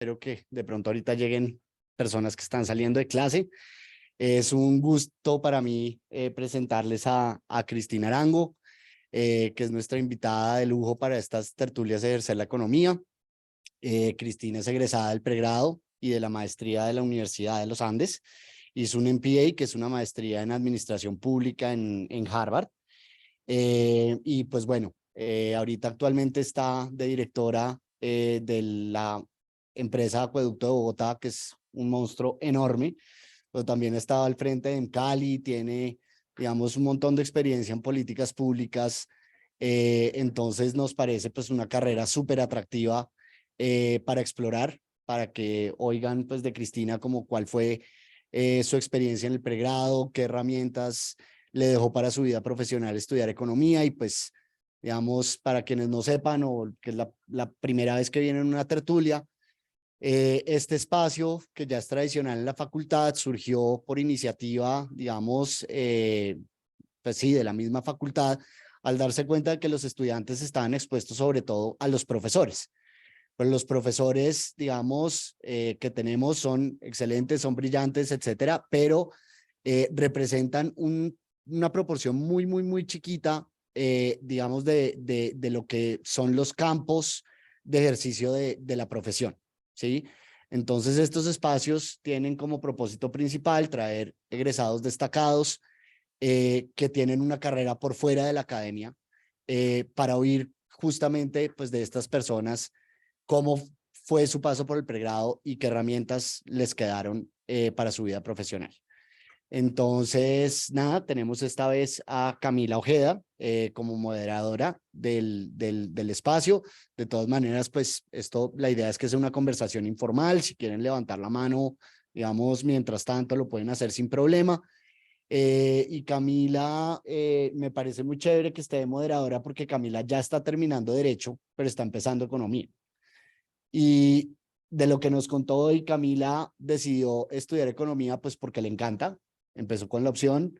Espero que de pronto ahorita lleguen personas que están saliendo de clase. Es un gusto para mí presentarles a Cristina Arango, que es nuestra invitada de lujo para estas tertulias de Ejercer la Economía. Cristina es egresada del pregrado y de la maestría de la Universidad de los Andes. Hizo un MPA, que es una maestría en Administración Pública en Harvard. Y pues bueno, ahorita actualmente está de directora de la empresa Acueducto de Bogotá, que es un monstruo enorme, pero también ha estado al frente de Cali, tiene, digamos, un montón de experiencia en políticas públicas. Entonces nos parece pues una carrera súper atractiva para explorar, para que oigan pues de Cristina como cuál fue su experiencia en el pregrado, qué herramientas le dejó para su vida profesional estudiar economía y pues, digamos, para quienes no sepan o que es la primera vez que vienen a una tertulia, este espacio que ya es tradicional en la facultad surgió por iniciativa, digamos, pues sí, de la misma facultad, al darse cuenta de que los estudiantes estaban expuestos sobre todo a los profesores. Pues los profesores, digamos, que tenemos son excelentes, son brillantes, etcétera, pero representan una proporción muy chiquita, digamos, de lo que son los campos de ejercicio de la profesión, ¿sí? Entonces, estos espacios tienen como propósito principal traer egresados destacados que tienen una carrera por fuera de la academia para oír justamente pues, de estas personas cómo fue su paso por el pregrado y qué herramientas les quedaron para su vida profesional. Entonces, nada, tenemos esta vez a Camila Ojeda como moderadora del espacio. De todas maneras, pues esto, la idea es que sea una conversación informal. Si quieren levantar la mano, digamos, mientras tanto, lo pueden hacer sin problema. Y Camila, me parece muy chévere que esté de moderadora porque Camila ya está terminando Derecho, pero está empezando Economía. Y de lo que nos contó hoy, Camila decidió estudiar economía pues porque le encanta, empezó con la opción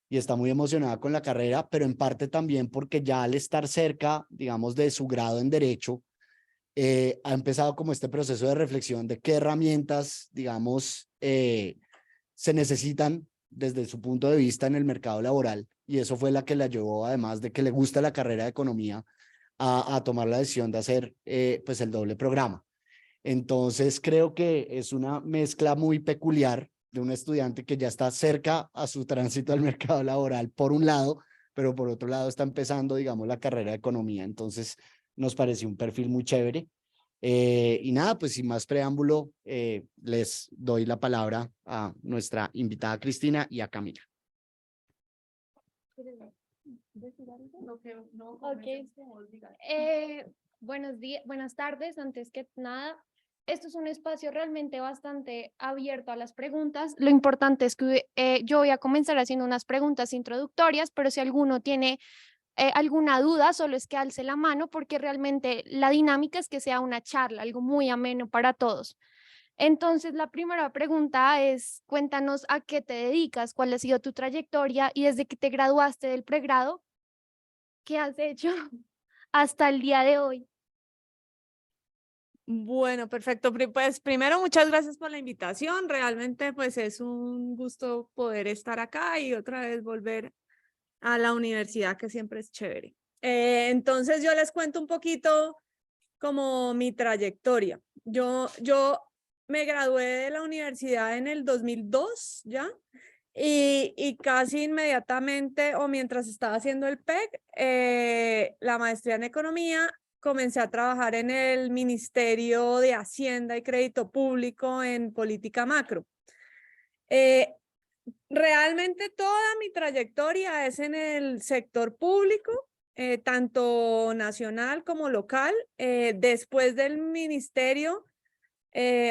y está muy emocionada con la carrera, pero en parte también porque ya al estar cerca, digamos, de su grado en Derecho, ha empezado como este proceso de reflexión de qué herramientas, digamos, se necesitan desde su punto de vista en el mercado laboral, y eso fue la que la llevó, además de que le gusta la carrera de economía, a tomar la decisión de hacer pues el doble programa. Entonces creo que es una mezcla muy peculiar de un estudiante que ya está cerca a su tránsito al mercado laboral por un lado, pero por otro lado está empezando, digamos, la carrera de economía. Entonces nos pareció un perfil muy chévere. Y nada, pues sin más preámbulo, les doy la palabra a nuestra invitada Cristina y a Camila. Okay. Buenos días, buenas tardes. Antes que nada, esto es un espacio realmente bastante abierto a las preguntas. Lo importante es que yo voy a comenzar haciendo unas preguntas introductorias, pero si alguno tiene alguna duda, solo es que alce la mano, porque realmente la dinámica es que sea una charla, algo muy ameno para todos. Entonces, la primera pregunta es, cuéntanos a qué te dedicas, cuál ha sido tu trayectoria y desde que te graduaste del pregrado, ¿qué has hecho hasta el día de hoy? Bueno, perfecto. Pues primero, muchas gracias por la invitación. Realmente, pues es un gusto poder estar acá y otra vez volver a la universidad, que siempre es chévere. Entonces, yo les cuento un poquito como mi trayectoria. Yo me gradué de la universidad en el 2002, ¿ya? Y casi inmediatamente, o mientras estaba haciendo el PEC, la maestría en economía, comencé a trabajar en el Ministerio de Hacienda y Crédito Público en política macro. Realmente toda mi trayectoria es en el sector público, tanto nacional como local. Después del ministerio,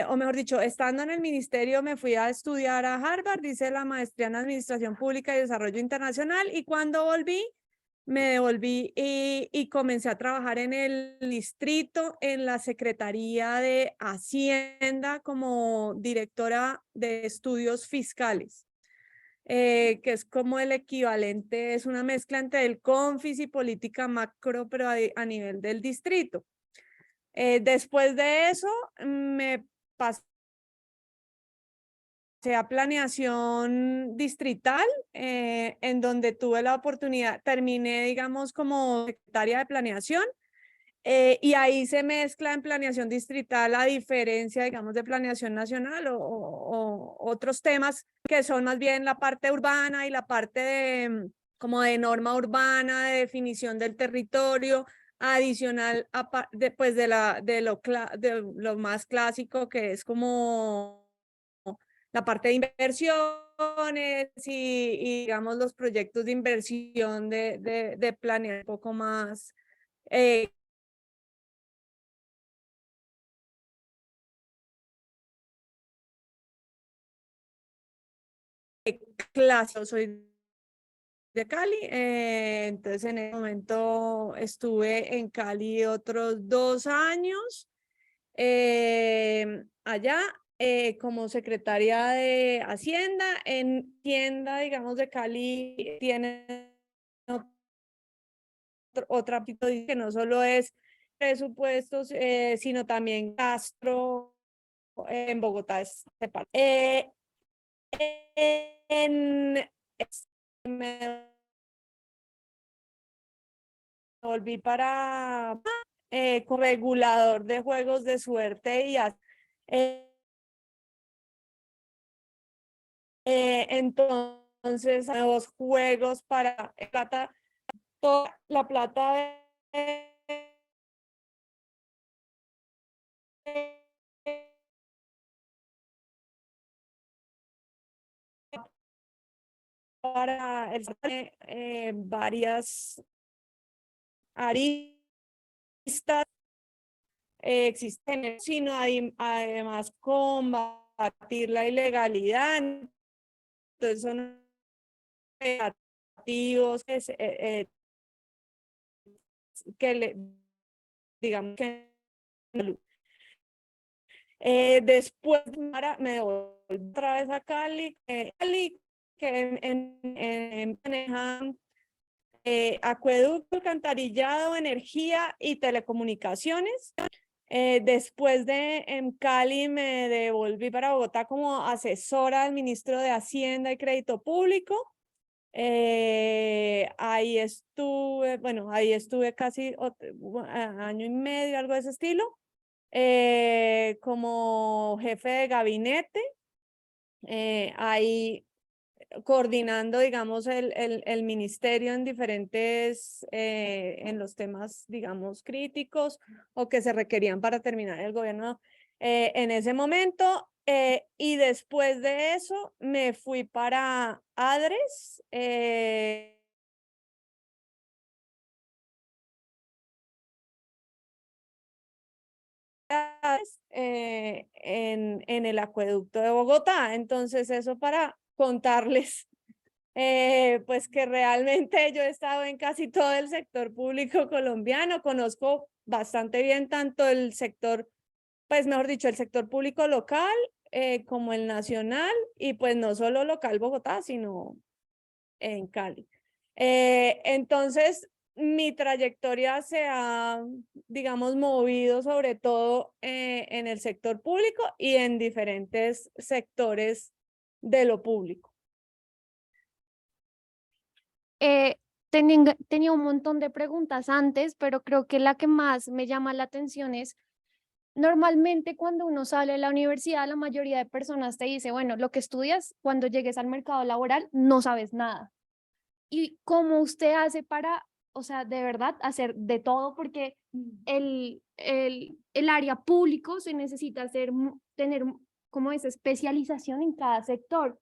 o mejor dicho, estando en el ministerio, me fui a estudiar a Harvard, hice la maestría en Administración Pública y Desarrollo Internacional, y cuando volví, me devolví y comencé a trabajar en el distrito, en la Secretaría de Hacienda como directora de estudios fiscales. Que es como el equivalente, es una mezcla entre el CONFIS y política macro, pero a nivel del distrito. Después de eso, me pasé a planeación distrital, en donde tuve la oportunidad, terminé, digamos, como secretaria de planeación, y ahí se mezcla en planeación distrital, a diferencia, digamos, de planeación nacional o otros temas que son más bien la parte urbana y la parte de, como de norma urbana, de definición del territorio, adicional pues de lo más clásico, que es como la parte de inversiones y digamos los proyectos de inversión de planear un poco más clásico. Soy de Cali, entonces en ese momento estuve en Cali otros 2 años allá, como secretaria de Hacienda. En tienda, digamos, de Cali tiene otra que no solo es presupuestos, sino también gasto. En Bogotá es separado. Me volví para como regulador de juegos de suerte y entonces nuevos juegos para plata, toda la plata para varias aristas existen, sino además combatir la ilegalidad. Entonces son activos que digamos que después me devolví otra vez a Cali, que manejan acueducto, alcantarillado, energía y telecomunicaciones. Después de en Cali me devolví para Bogotá como asesora del ministro de Hacienda y Crédito Público. Ahí estuve casi año y medio, algo de ese estilo, como jefe de gabinete, ahí coordinando, digamos, el ministerio en diferentes, en los temas, digamos, críticos o que se requerían para terminar el gobierno en ese momento. Y después de eso me fui para ADRES, en el acueducto de Bogotá. Entonces, eso para contarles pues que realmente yo he estado en casi todo el sector público colombiano, conozco bastante bien tanto el sector, pues mejor dicho, el sector público local como el nacional, y pues no solo local Bogotá, sino en Cali. Entonces, mi trayectoria se ha, digamos, movido sobre todo en el sector público y en diferentes sectores de lo público. Tenía un montón de preguntas antes, pero creo que la que más me llama la atención es, normalmente cuando uno sale de la universidad, la mayoría de personas te dice, bueno, lo que estudias, cuando llegues al mercado laboral, no sabes nada. ¿Y cómo usted hace para, o sea, de verdad, hacer de todo? Porque el área público se necesita tener como esa especialización en cada sector.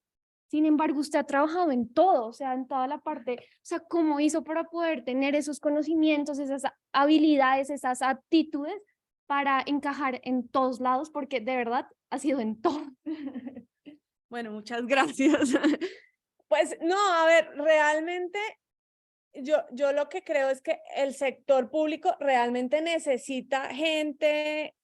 Sin embargo, usted ha trabajado en todo, o sea, en toda la parte, o sea, ¿cómo hizo para poder tener esos conocimientos, esas habilidades, esas aptitudes para encajar en todos lados? Porque de verdad ha sido en todo. Bueno, muchas gracias. Pues no, a ver, realmente yo lo que creo es que el sector público realmente necesita gente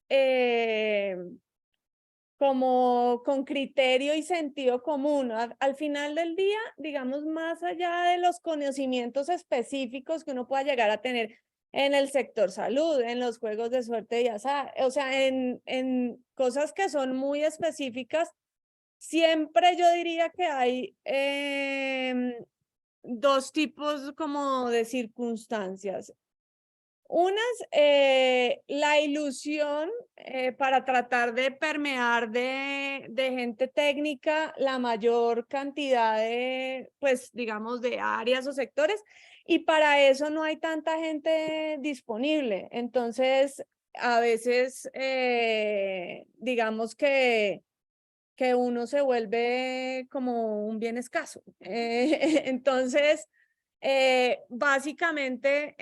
como con criterio y sentido común. Al final del día, digamos, más allá de los conocimientos específicos que uno pueda llegar a tener en el sector salud, en los juegos de suerte y azar, o sea, en cosas que son muy específicas. Siempre yo diría que hay dos tipos como de circunstancias. Unas, la ilusión para tratar de permear de gente técnica la mayor cantidad de, pues, digamos, de áreas o sectores, y para eso no hay tanta gente disponible. Entonces, a veces, digamos que uno se vuelve como un bien escaso. Entonces, básicamente,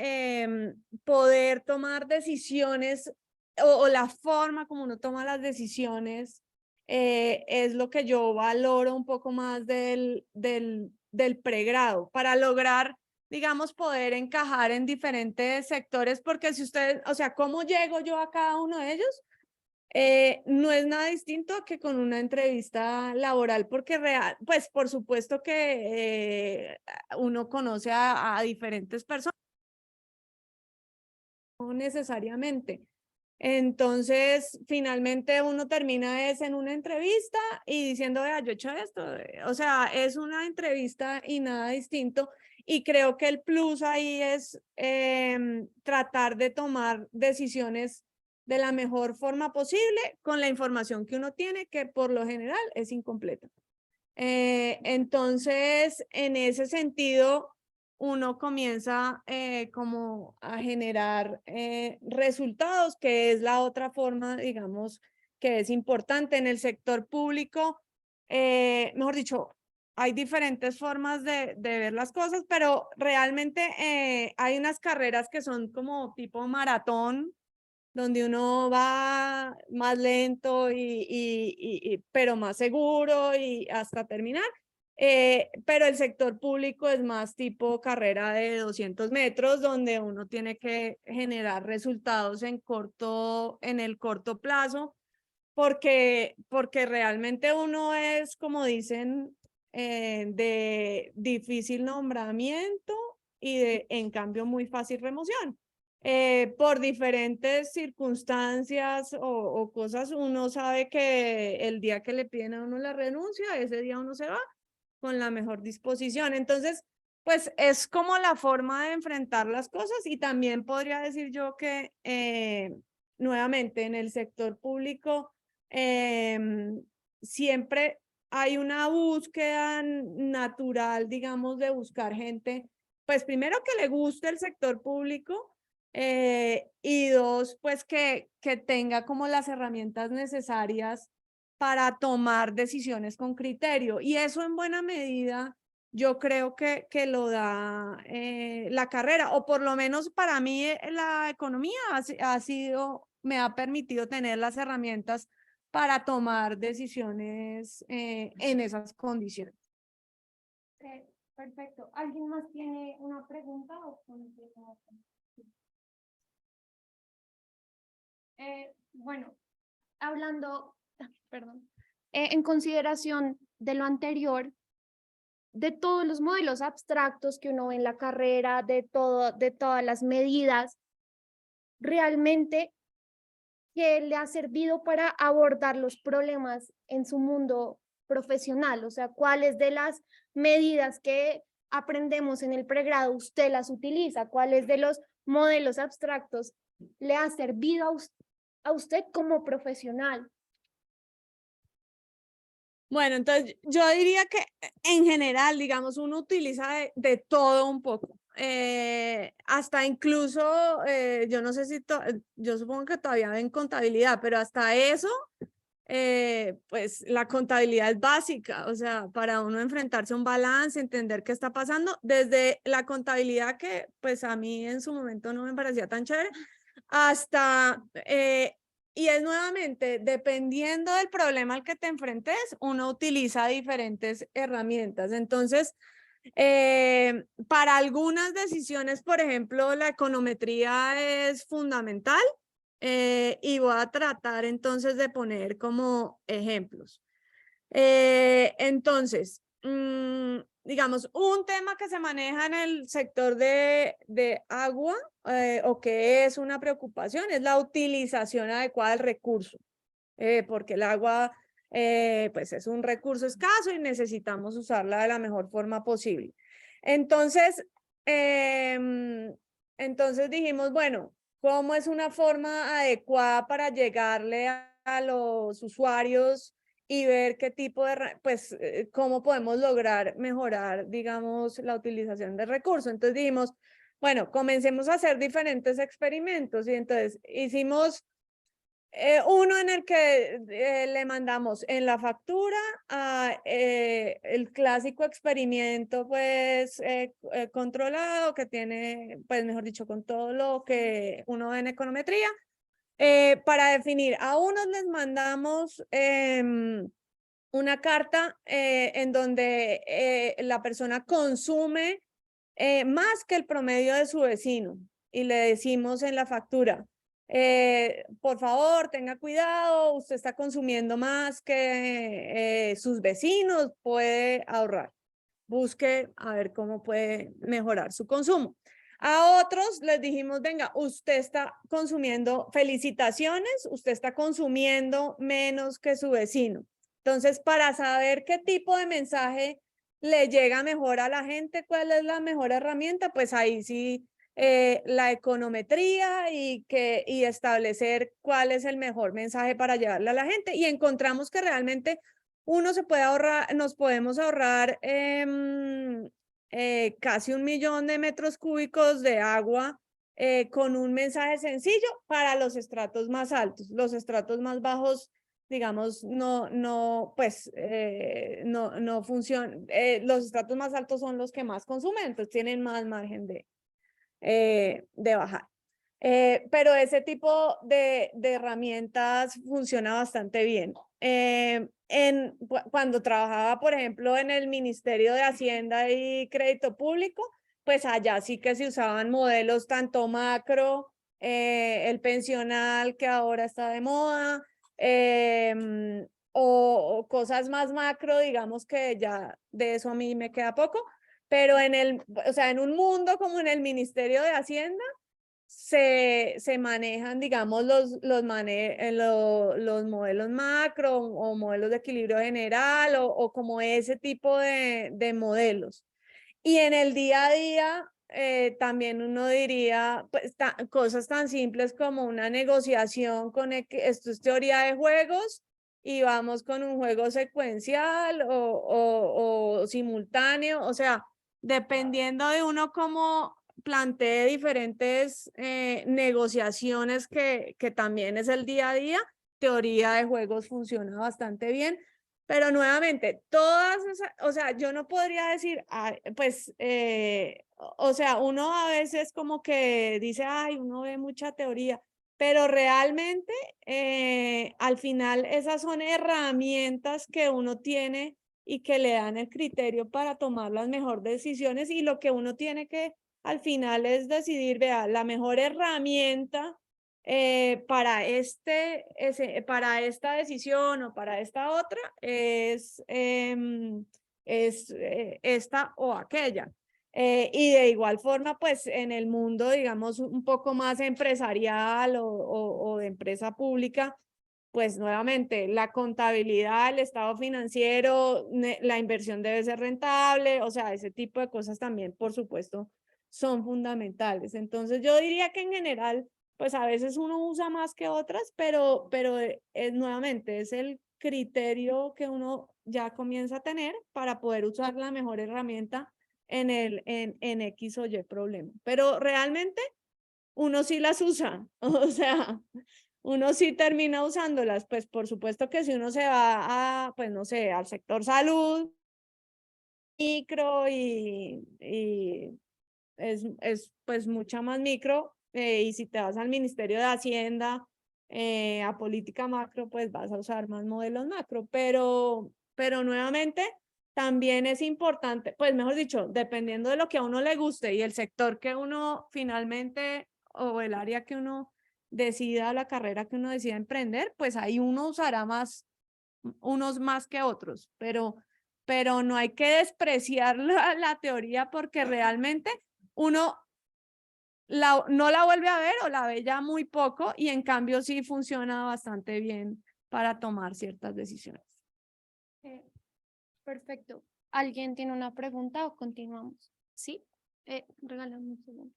poder tomar decisiones o la forma como uno toma las decisiones es lo que yo valoro un poco más del pregrado para lograr, digamos, poder encajar en diferentes sectores, porque si ustedes, o sea, ¿cómo llego yo a cada uno de ellos? No es nada distinto que con una entrevista laboral, porque pues por supuesto que uno conoce a diferentes personas, no necesariamente. Entonces, finalmente uno termina en una entrevista y diciendo, vea, yo he hecho esto. O sea, es una entrevista y nada distinto. Y creo que el plus ahí es tratar de tomar decisiones de la mejor forma posible con la información que uno tiene, que por lo general es incompleta. Entonces, en ese sentido, uno comienza como a generar resultados, que es la otra forma, digamos, que es importante en el sector público. Mejor dicho, hay diferentes formas de ver las cosas, pero realmente hay unas carreras que son como tipo maratón, donde uno va más lento pero más seguro y hasta terminar. Pero el sector público es más tipo carrera de 200 metros, donde uno tiene que generar resultados en el corto plazo, porque realmente uno es, como dicen, de difícil nombramiento y en cambio, muy fácil remoción. Por diferentes circunstancias o cosas, uno sabe que el día que le piden a uno la renuncia, ese día uno se va con la mejor disposición. Entonces, pues es como la forma de enfrentar las cosas, y también podría decir yo que nuevamente en el sector público siempre hay una búsqueda natural, digamos, de buscar gente, pues primero que le guste el sector público, y dos, pues que tenga como las herramientas necesarias para tomar decisiones con criterio. Y eso en buena medida yo creo que lo da la carrera, o por lo menos para mí la economía me ha permitido tener las herramientas para tomar decisiones en esas condiciones. Perfecto. ¿Alguien más tiene una pregunta? Bueno, hablando, perdón, en consideración de lo anterior, de todos los modelos abstractos que uno ve en la carrera, de todas las medidas, realmente, ¿qué le ha servido para abordar los problemas en su mundo profesional? O sea, ¿cuáles de las medidas que aprendemos en el pregrado usted las utiliza? ¿Cuáles de los modelos abstractos le ha servido a usted como profesional? Bueno, entonces yo diría que en general, digamos, uno utiliza de todo un poco. Hasta incluso, yo no sé si, yo supongo que todavía ven contabilidad, pero hasta eso, pues la contabilidad es básica, o sea, para uno enfrentarse a un balance, entender qué está pasando, desde la contabilidad que pues a mí en su momento no me parecía tan chévere, hasta y es nuevamente, dependiendo del problema al que te enfrentes, uno utiliza diferentes herramientas. Entonces, para algunas decisiones, por ejemplo, la econometría es fundamental, y voy a tratar entonces de poner como ejemplos. Entonces, digamos, un tema que se maneja en el sector de agua o que es una preocupación es la utilización adecuada del recurso, porque el agua pues es un recurso escaso y necesitamos usarla de la mejor forma posible. Entonces, entonces dijimos, bueno, ¿cómo es una forma adecuada para llegarle a los usuarios y ver qué tipo de, pues, cómo podemos lograr mejorar, digamos, la utilización del recurso? Entonces dijimos, bueno, comencemos a hacer diferentes experimentos y entonces hicimos uno en el que le mandamos en la factura el clásico experimento pues controlado que tiene, pues mejor dicho, con todo lo que uno ve en econometría. Para definir, a unos les mandamos una carta en donde la persona consume más que el promedio de su vecino y le decimos en la factura, por favor, tenga cuidado, usted está consumiendo más que sus vecinos, puede ahorrar. Busque a ver cómo puede mejorar su consumo. A otros les dijimos, venga, usted está consumiendo, felicitaciones, usted está consumiendo menos que su vecino. Entonces, para saber qué tipo de mensaje le llega mejor a la gente, cuál es la mejor herramienta, pues ahí sí la econometría y establecer cuál es el mejor mensaje para llevarle a la gente. Y encontramos que realmente uno se puede ahorrar, nos podemos ahorrar casi 1 millón de metros cúbicos de agua con un mensaje sencillo para los estratos más altos. Los estratos más bajos, digamos, pues, no funcionan. Los estratos más altos son los que más consumen, entonces tienen más margen de bajar. Pero ese tipo de herramientas funciona bastante bien. Cuando trabajaba, por ejemplo, en el Ministerio de Hacienda y Crédito Público, pues allá sí que se usaban modelos tanto macro, el pensional que ahora está de moda, o cosas más macro, digamos que ya de eso a mí me queda poco, pero o sea, en un mundo como en el Ministerio de Hacienda, se manejan, digamos, los modelos macro o modelos de equilibrio general o como ese tipo de modelos. Y en el día a día también uno diría pues, cosas tan simples como una negociación con esto es teoría de juegos y vamos con un juego secuencial o simultáneo, o sea, dependiendo de uno cómo plantee diferentes negociaciones que también es el día a día, teoría de juegos funciona bastante bien. Pero nuevamente, todas esas, o sea, yo no podría decir, pues, o sea, uno a veces como que dice, ay, uno ve mucha teoría, pero realmente al final esas son herramientas que uno tiene y que le dan el criterio para tomar las mejores decisiones y lo que uno tiene que al final es decidir, vea, la mejor herramienta para esta decisión o para esta otra es esta o aquella. Y de igual forma, pues en el mundo, digamos, un poco más empresarial o de empresa pública, pues nuevamente la contabilidad, el estado financiero, la inversión debe ser rentable, o sea, ese tipo de cosas también, por supuesto, son fundamentales. Entonces yo diría que en general, pues a veces uno usa más que otras, pero nuevamente es el criterio que uno ya comienza a tener para poder usar la mejor herramienta en X o Y problema. Pero realmente uno sí las usa, o sea, uno sí termina usándolas, pues por supuesto que si uno se va a, pues no sé, al sector salud, micro y es pues mucha más micro, y si te vas al Ministerio de Hacienda, a política macro, pues vas a usar más modelos macro, pero nuevamente también es importante, pues mejor dicho, dependiendo de lo que a uno le guste y el sector que uno finalmente o el área que uno decida, la carrera que uno decida emprender, pues ahí uno usará más, unos más que otros, pero pero no hay que despreciar la teoría porque realmente uno no la vuelve a ver o la ve ya muy poco y en cambio sí funciona bastante bien para tomar ciertas decisiones. Perfecto. ¿Alguien tiene una pregunta o continuamos? ¿Sí? Regálame un segundo.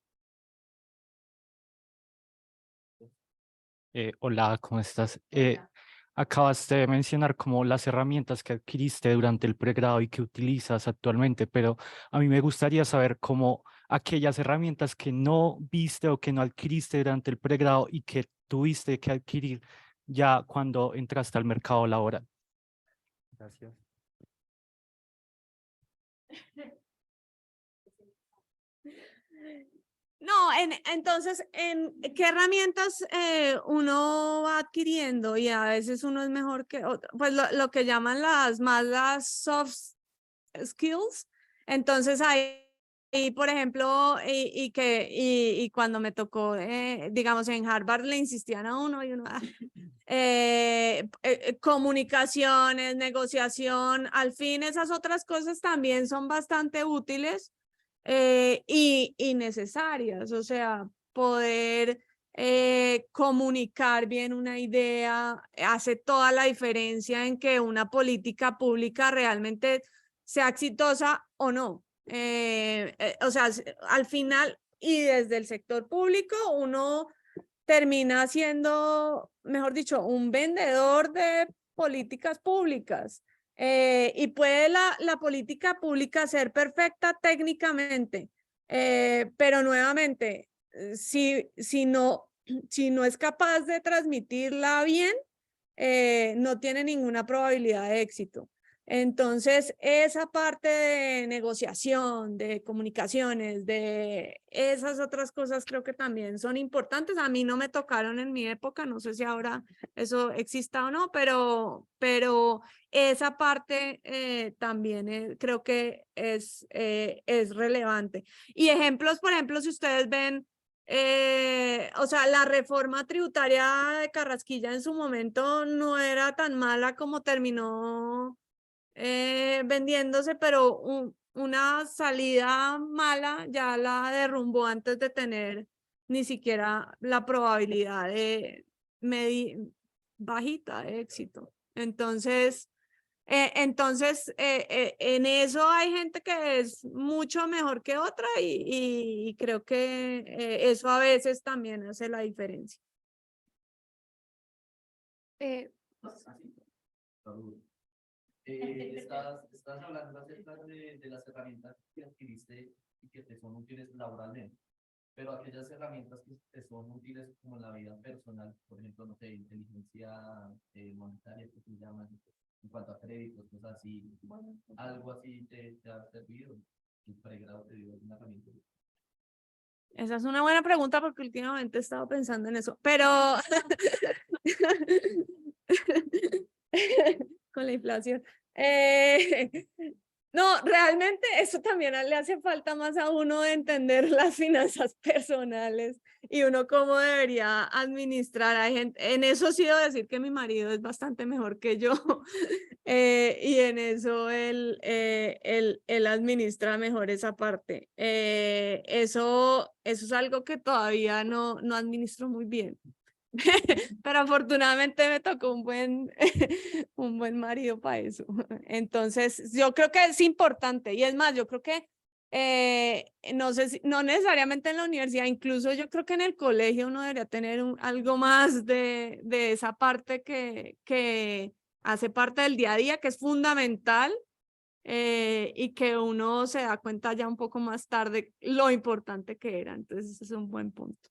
Hola, ¿cómo estás? Acabaste de mencionar como las herramientas que adquiriste durante el pregrado y que utilizas actualmente, pero a mí me gustaría saber cómo aquellas herramientas que no viste o que no adquiriste durante el pregrado y que tuviste que adquirir ya cuando entraste al mercado laboral. Gracias. No, entonces, ¿qué herramientas uno va adquiriendo? Y a veces uno es mejor que otro, pues lo que llaman las soft skills. Entonces ahí por ejemplo, y cuando me tocó, digamos, en Harvard le insistían a uno y uno, comunicaciones, negociación, al fin esas otras cosas también son bastante útiles y necesarias, o sea, poder comunicar bien una idea hace toda la diferencia en que una política pública realmente sea exitosa o no. O sea, al final y desde el sector público uno termina siendo, mejor dicho, un vendedor de políticas públicas. Y puede la política pública ser perfecta técnicamente, pero nuevamente, si no es capaz de transmitirla bien, no tiene ninguna probabilidad de éxito. Entonces, esa parte de negociación, de comunicaciones, de esas otras cosas creo que también son importantes. A mí no me tocaron en mi época, no sé si ahora eso exista o no, pero esa parte también creo que es relevante. Y ejemplos, por ejemplo, si ustedes ven, o sea, la reforma tributaria de Carrasquilla en su momento no era tan mala como terminó vendiéndose, pero una salida mala ya la derrumbó antes de tener ni siquiera la probabilidad de bajita de éxito. Entonces, en eso hay gente que es mucho mejor que otra y creo que eso a veces también hace la diferencia. Estás hablando acerca de las herramientas que adquiriste y que te son útiles laboralmente, pero aquellas herramientas que te son útiles como en la vida personal, por ejemplo, no sé, inteligencia monetaria, que se llaman, en cuanto a créditos, cosas así, algo así te ha servido, tu pregrado te dio una herramienta. Esa es una buena pregunta porque últimamente he estado pensando en eso, pero con la inflación. No, realmente eso también le hace falta más a uno de entender las finanzas personales y uno cómo debería administrar a gente. En eso sí debo decir que mi marido es bastante mejor que yo y en eso él administra mejor esa parte. Eso es algo que todavía no administro muy bien. Pero afortunadamente me tocó un buen marido para eso. Entonces, yo creo que es importante. Y es más, yo creo que no sé no necesariamente en la universidad, incluso yo creo que en el colegio uno debería tener algo más de esa parte que hace parte del día a día, que es fundamental y que uno se da cuenta ya un poco más tarde lo importante que era. Entonces, ese es un buen punto.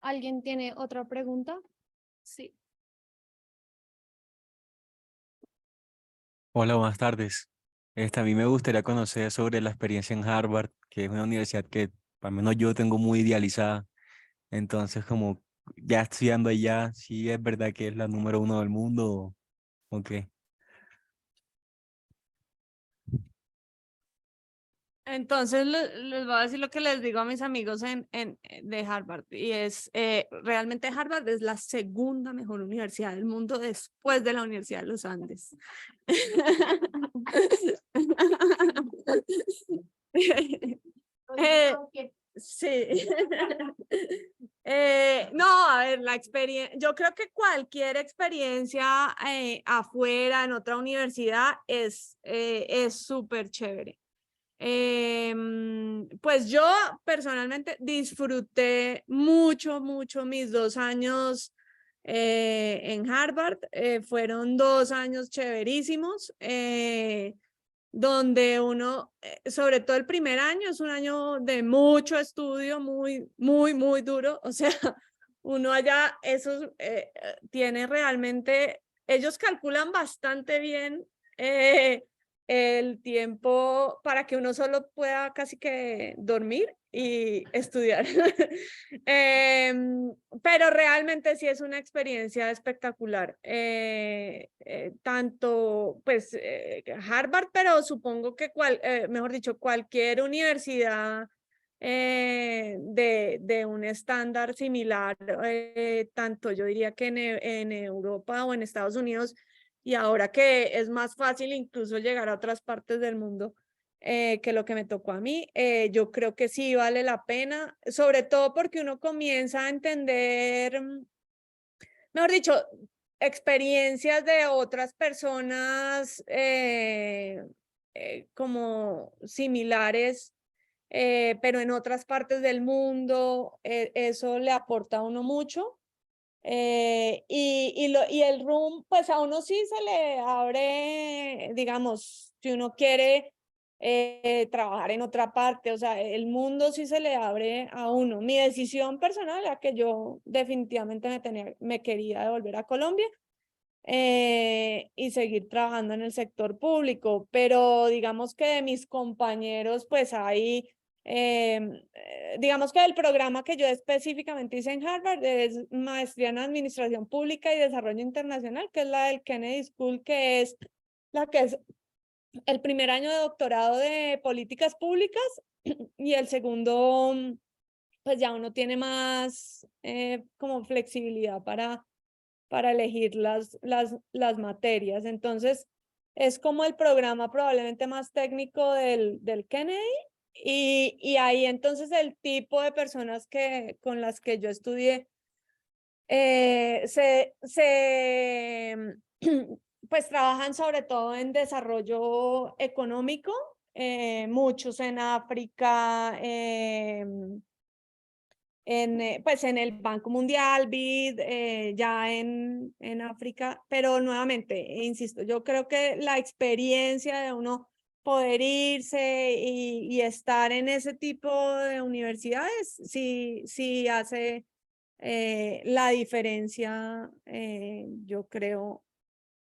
¿Alguien tiene otra pregunta? Sí. Hola, buenas tardes. A mí me gustaría conocer sobre la experiencia en Harvard, que es una universidad que al menos yo tengo muy idealizada. Entonces, como ya estudiando allá, ¿sí es verdad que es la número uno del mundo o qué? Entonces les voy a decir lo que les digo a mis amigos de Harvard y es realmente Harvard es la segunda mejor universidad del mundo después de la Universidad de los Andes. Sí. No, a ver, la experiencia, yo creo que cualquier experiencia afuera, en otra universidad, es súper chévere. Pues yo personalmente disfruté mucho mis 2 años en Harvard. Fueron 2 años chéverísimos, donde uno, sobre todo el primer año, es un año de mucho estudio, muy duro. O sea, uno allá, esos tiene realmente, ellos calculan bastante bien el tiempo para que uno solo pueda casi que dormir y estudiar. Pero realmente sí es una experiencia espectacular. Tanto pues Harvard, pero supongo que mejor dicho, cualquier universidad de un estándar similar, tanto yo diría que en Europa o en Estados Unidos, y ahora que es más fácil incluso llegar a otras partes del mundo que lo que me tocó a mí, yo creo que sí vale la pena, sobre todo porque uno comienza a entender, mejor dicho, experiencias de otras personas como similares, pero en otras partes del mundo. Eso le aporta a uno mucho. Y el room, pues a uno sí se le abre, digamos, si uno quiere trabajar en otra parte, o sea, el mundo sí se le abre a uno. Mi decisión personal era que yo definitivamente me quería devolver a Colombia y seguir trabajando en el sector público, pero digamos que de mis compañeros, pues hay digamos que el programa que yo específicamente hice en Harvard es Maestría en Administración Pública y Desarrollo Internacional, que es la del Kennedy School, que es la que es el primer año de doctorado de políticas públicas y el segundo, pues ya uno tiene más como flexibilidad para elegir las materias. Entonces, es como el programa probablemente más técnico del Kennedy. Y ahí entonces el tipo de personas con las que yo estudié pues trabajan sobre todo en desarrollo económico, muchos en África, pues en el Banco Mundial, BID, ya en África, pero nuevamente, insisto, yo creo que la experiencia de uno poder irse y estar en ese tipo de universidades sí hace la diferencia, yo creo,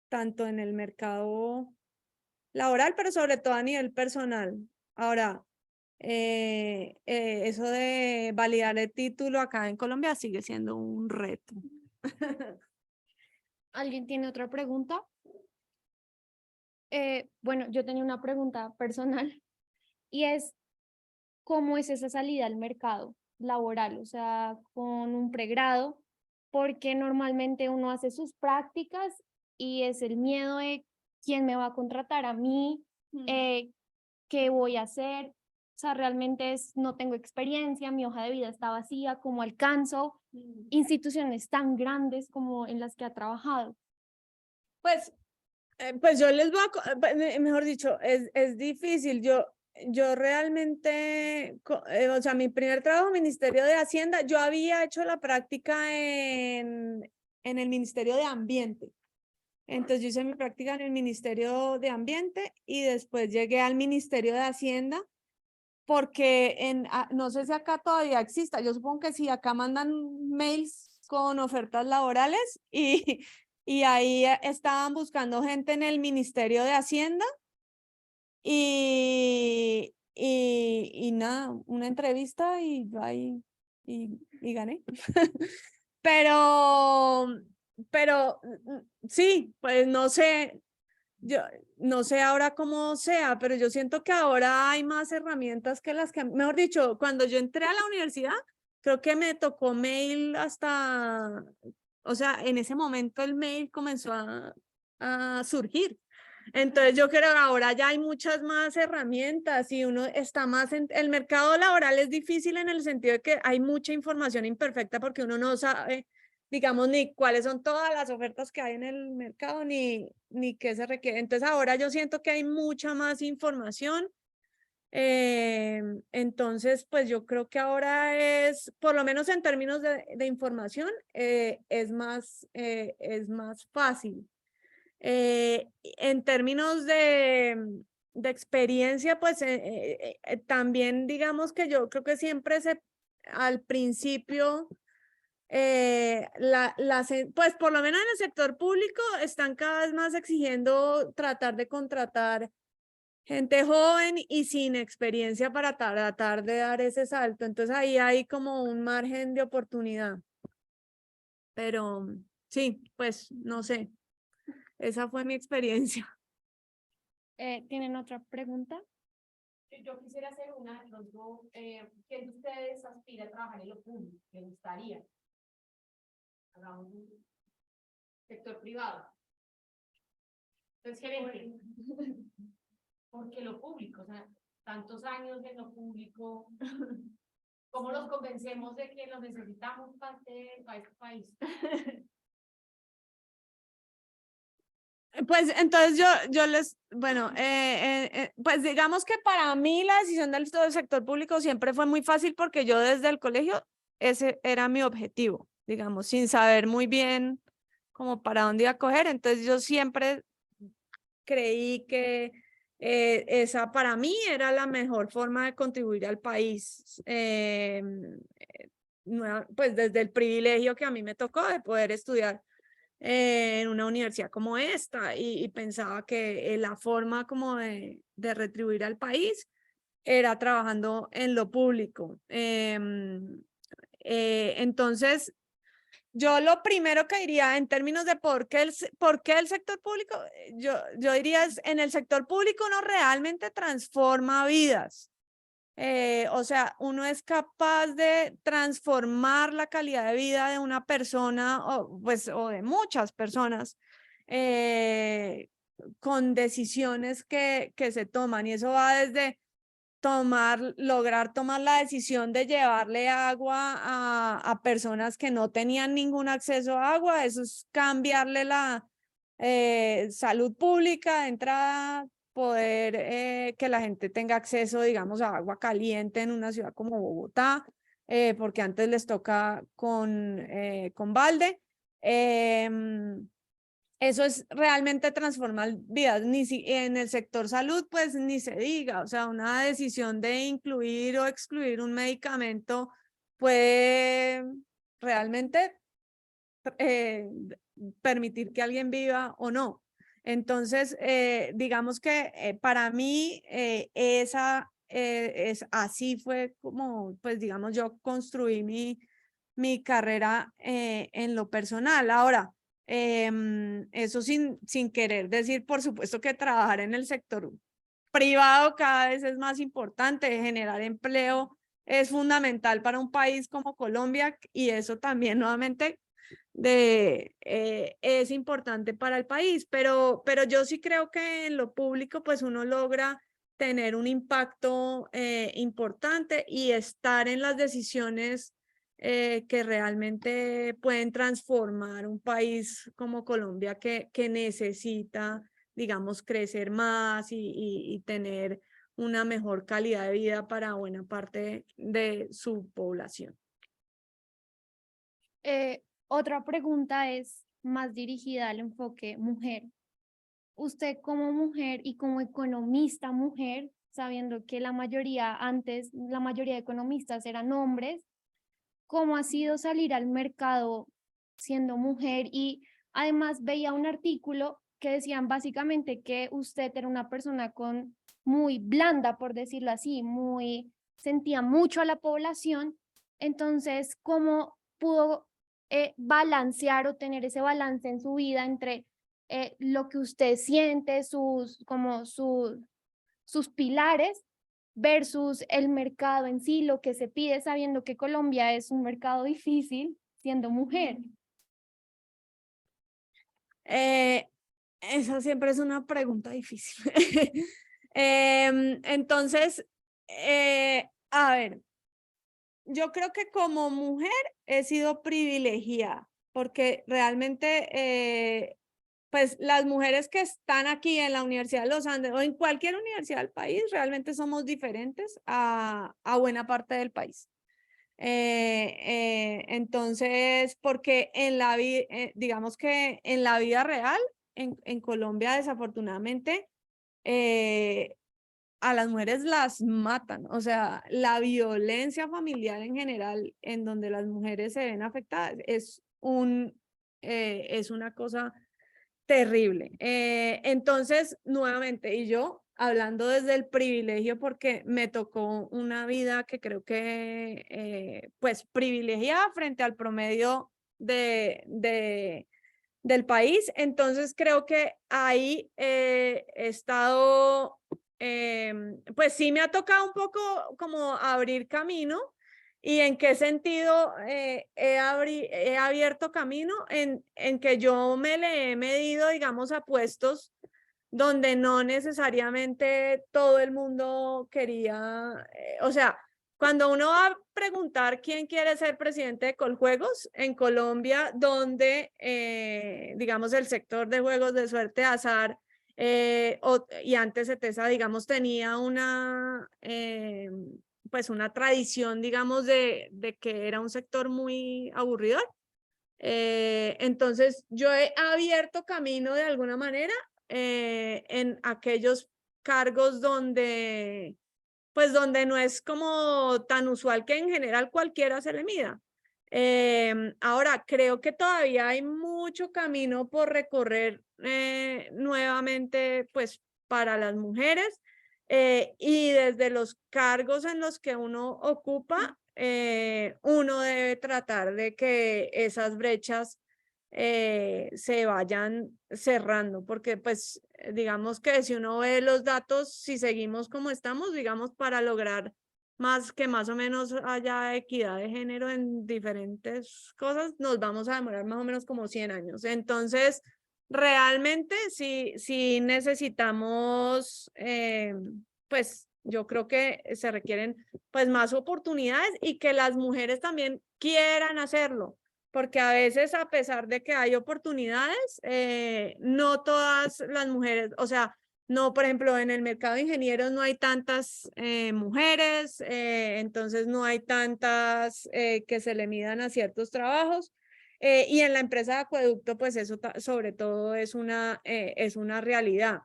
tanto en el mercado laboral, pero sobre todo a nivel personal. Ahora, eso de validar el título acá en Colombia sigue siendo un reto. ¿Alguien tiene otra pregunta? Bueno, yo tenía una pregunta personal y es, ¿cómo es esa salida al mercado laboral? O sea, con un pregrado, porque normalmente uno hace sus prácticas y es el miedo de quién me va a contratar a mí, qué voy a hacer. O sea, realmente no tengo experiencia, mi hoja de vida está vacía, ¿cómo alcanzo instituciones tan grandes como en las que ha trabajado? Pues yo les voy a, mejor dicho, es difícil. Yo realmente, o sea, mi primer trabajo, Ministerio de Hacienda, yo había hecho la práctica en el Ministerio de Ambiente. Entonces yo hice mi práctica en el Ministerio de Ambiente y después llegué al Ministerio de Hacienda porque no sé si acá todavía exista, yo supongo que sí, acá mandan mails con ofertas laborales y ahí estaban buscando gente en el Ministerio de Hacienda y nada, una entrevista y yo ahí y gané. Pero sí, pues no sé, yo no sé ahora cómo sea, pero yo siento que ahora hay más herramientas que las que, mejor dicho, cuando yo entré a la universidad, creo que me tocó mail hasta, o sea, en ese momento el mail comenzó a surgir. Entonces yo creo que ahora ya hay muchas más herramientas y uno está más en el mercado laboral. Es difícil en el sentido de que hay mucha información imperfecta porque uno no sabe, digamos, ni cuáles son todas las ofertas que hay en el mercado, ni qué se requiere. Entonces ahora yo siento que hay mucha más información. Entonces, pues yo creo que ahora es, por lo menos en términos de información, es más fácil. En términos de experiencia, pues también digamos que yo creo que siempre al principio, pues por lo menos en el sector público están cada vez más exigiendo tratar de contratar gente joven y sin experiencia para tratar de dar ese salto. Entonces ahí hay como un margen de oportunidad. Pero sí, pues no sé. Esa fue mi experiencia. ¿Tienen otra pregunta? Yo quisiera hacer una de los dos. ¿Quién de ustedes aspira a trabajar en lo público? ¿Le gustaría? Hagamos un sector privado. Entonces, gerente. Porque lo público, o sea, tantos años en lo público, ¿cómo los convencemos de que lo necesitamos para este país? Pues entonces bueno, pues digamos que para mí la decisión del sector público siempre fue muy fácil porque yo desde el colegio ese era mi objetivo, digamos, sin saber muy bien como para dónde iba a coger. Entonces yo siempre creí que esa para mí era la mejor forma de contribuir al país. Pues desde el privilegio que a mí me tocó de poder estudiar en una universidad como esta y pensaba que la forma como de retribuir al país era trabajando en lo público. Entonces, yo lo primero que diría en términos de por qué el sector público, yo diría es en el sector público uno realmente transforma vidas. O sea, uno es capaz de transformar la calidad de vida de una persona o de muchas personas con decisiones que se toman, y eso va desde lograr tomar la decisión de llevarle agua a personas que no tenían ningún acceso a agua. Eso es cambiarle la salud pública de entrada, poder que la gente tenga acceso, digamos, a agua caliente en una ciudad como Bogotá, porque antes les toca con balde. Eso es realmente transformar vidas. En el sector salud, pues ni se diga, o sea, una decisión de incluir o excluir un medicamento puede realmente permitir que alguien viva o no. Entonces, digamos que para mí así fue como, pues digamos, yo construí mi carrera en lo personal. Ahora, eso sin querer decir, por supuesto, que trabajar en el sector privado cada vez es más importante. Generar empleo es fundamental para un país como Colombia, y eso también nuevamente es importante para el país, pero yo sí creo que en lo público pues uno logra tener un impacto importante y estar en las decisiones que realmente pueden transformar un país como Colombia que necesita, digamos, crecer más y tener una mejor calidad de vida para buena parte de su población. Otra pregunta es más dirigida al enfoque mujer. Usted como mujer y como economista mujer, sabiendo que la mayoría de economistas eran hombres, ¿cómo ha sido salir al mercado siendo mujer? Y además veía un artículo que decían básicamente que usted era una persona muy blanda, por decirlo así, sentía mucho a la población. Entonces, ¿cómo pudo balancear o tener ese balance en su vida entre lo que usted siente, sus pilares versus el mercado en sí, lo que se pide, sabiendo que Colombia es un mercado difícil siendo mujer. Esa siempre es una pregunta difícil. Entonces, a ver, yo creo que como mujer he sido privilegiada porque realmente, pues las mujeres que están aquí en la Universidad de los Andes o en cualquier universidad del país, realmente somos diferentes a buena parte del país. Entonces, porque en la vida, digamos que en la vida real, en Colombia, desafortunadamente, a las mujeres las matan. O sea, la violencia familiar en general, en donde las mujeres se ven afectadas, es una cosa terrible. Entonces, nuevamente, y yo hablando desde el privilegio, porque me tocó una vida que creo que, pues, privilegiada frente al promedio del país. Entonces, creo que ahí he estado, pues sí me ha tocado un poco como abrir camino. ¿Y en qué sentido he abierto camino? En que yo me le he medido, digamos, a puestos donde no necesariamente todo el mundo quería, o sea, cuando uno va a preguntar quién quiere ser presidente de Coljuegos en Colombia, donde, digamos, el sector de juegos de suerte, azar, y antes ETESA, digamos, tenía pues una tradición, digamos, de que era un sector muy aburridor. Entonces, yo he abierto camino de alguna manera en aquellos cargos donde, pues donde no es como tan usual que en general cualquiera se le mida. Ahora, creo que todavía hay mucho camino por recorrer nuevamente, pues para las mujeres. Y desde los cargos en los que uno ocupa, uno debe tratar de que esas brechas se vayan cerrando, porque pues digamos que si uno ve los datos, si seguimos como estamos, digamos, para lograr más o menos haya equidad de género en diferentes cosas, nos vamos a demorar más o menos como 100 años. Entonces, realmente sí necesitamos, pues yo creo que se requieren pues más oportunidades y que las mujeres también quieran hacerlo, porque a veces a pesar de que hay oportunidades, no todas las mujeres, o sea, no, por ejemplo, en el mercado de ingenieros no hay tantas mujeres, entonces no hay tantas que se le midan a ciertos trabajos. Y en la empresa de acueducto, pues eso sobre todo es una realidad.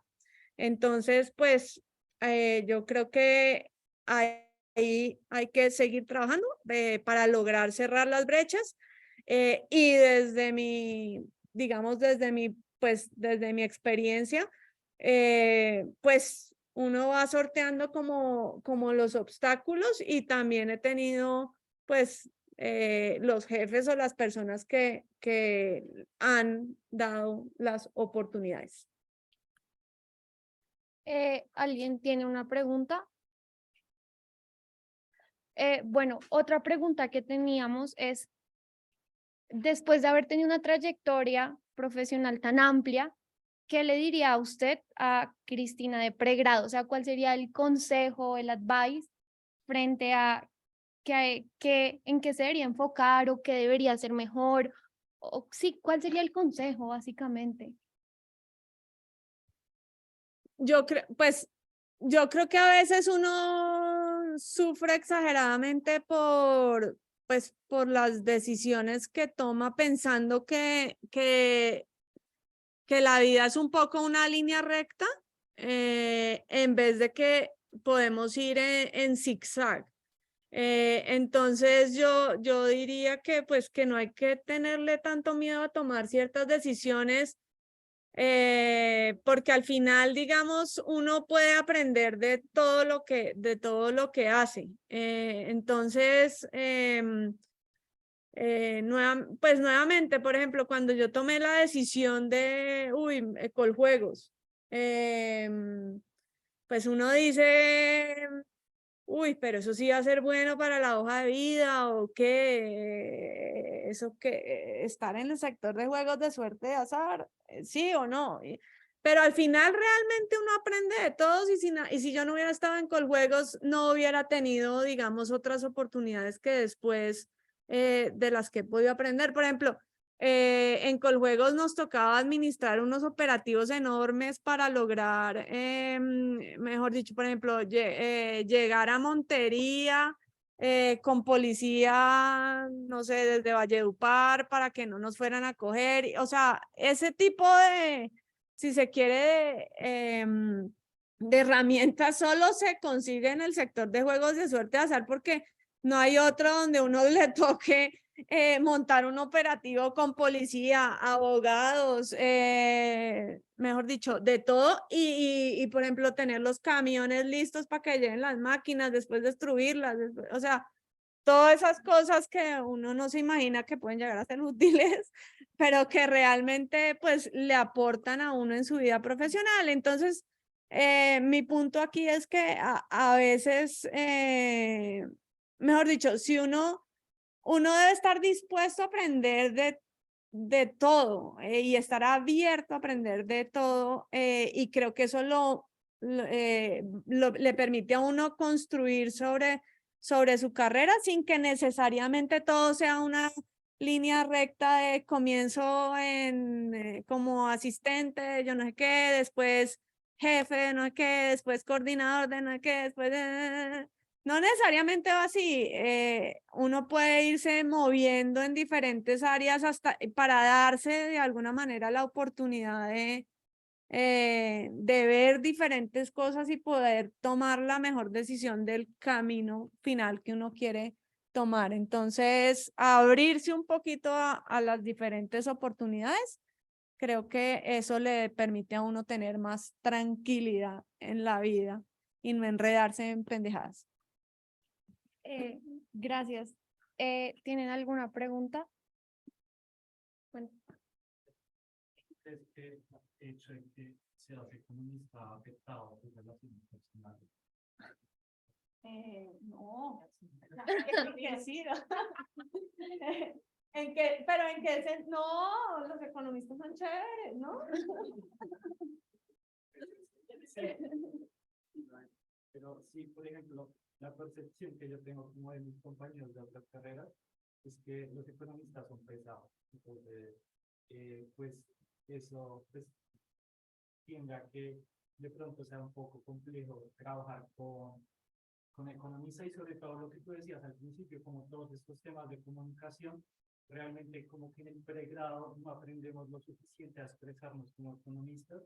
Entonces, pues yo creo que ahí hay que seguir trabajando para lograr cerrar las brechas. Y desde digamos, desde mi experiencia, pues uno va sorteando como los obstáculos y también he tenido, pues, los jefes o las personas que han dado las oportunidades. ¿Alguien tiene una pregunta? Bueno, otra pregunta que teníamos es, después de haber tenido una trayectoria profesional tan amplia, ¿qué le diría a usted a Cristina de pregrado? O sea, ¿cuál sería el consejo, el advice frente a en qué se debería enfocar o qué debería hacer mejor? O sí, ¿cuál sería el consejo básicamente? Yo creo que a veces uno sufre exageradamente por las decisiones que toma pensando que la vida es un poco una línea recta, en vez de que podemos ir en zigzag. Entonces yo diría que pues que no hay que tenerle tanto miedo a tomar ciertas decisiones, porque al final, digamos, uno puede aprender de todo lo que hace. Entonces, Pues nuevamente, por ejemplo, cuando yo tomé la decisión de, Coljuegos, pues uno dice, pero eso sí va a ser bueno para la hoja de vida o qué, eso que estar en el sector de juegos de suerte de azar, sí o no. Pero al final realmente uno aprende de todos y si yo no hubiera estado en Coljuegos, no hubiera tenido, digamos, otras oportunidades que después de las que he podido aprender. Por ejemplo, en Coljuegos nos tocaba administrar unos operativos enormes para lograr, mejor dicho, por ejemplo, llegar a Montería con policía, no sé, desde Valledupar para que no nos fueran a coger. O sea, ese tipo de, si se quiere, de herramientas solo se consigue en el sector de juegos de suerte de azar porque no hay otro donde uno le toque montar un operativo con policía, abogados, mejor dicho, de todo y, por ejemplo, tener los camiones listos para que lleguen las máquinas, después destruirlas, o sea, todas esas cosas que uno no se imagina que pueden llegar a ser útiles, pero que realmente pues le aportan a uno en su vida profesional. Entonces, mi punto aquí es que a veces, mejor dicho, si uno debe estar dispuesto a aprender de todo y estar abierto a aprender de todo y creo que eso le permite a uno construir sobre su carrera sin que necesariamente todo sea una línea recta de comienzo como asistente, yo no sé qué, después jefe, no sé qué, después coordinador de no sé qué, después no necesariamente va así, uno puede irse moviendo en diferentes áreas hasta para darse de alguna manera la oportunidad de ver diferentes cosas y poder tomar la mejor decisión del camino final que uno quiere tomar. Entonces, abrirse un poquito a las diferentes oportunidades, creo que eso le permite a uno tener más tranquilidad en la vida y no enredarse en pendejadas. Gracias. ¿Tienen alguna pregunta? Bueno. ¿Es que el hecho de que seas economista ha afectado a tus relaciones personales? No, que sí, ¿no? Pero en qué sentido, no, los economistas son chéveres, ¿no? Pero sí, por ejemplo, la percepción que yo tengo como de mis compañeros de otras carreras es que los economistas son pesados. Entonces, pues eso pues, tiende a que de pronto sea un poco complejo trabajar con economistas y sobre todo lo que tú decías al principio, como todos estos temas de comunicación, realmente como que en el pregrado no aprendemos lo suficiente a expresarnos como economistas,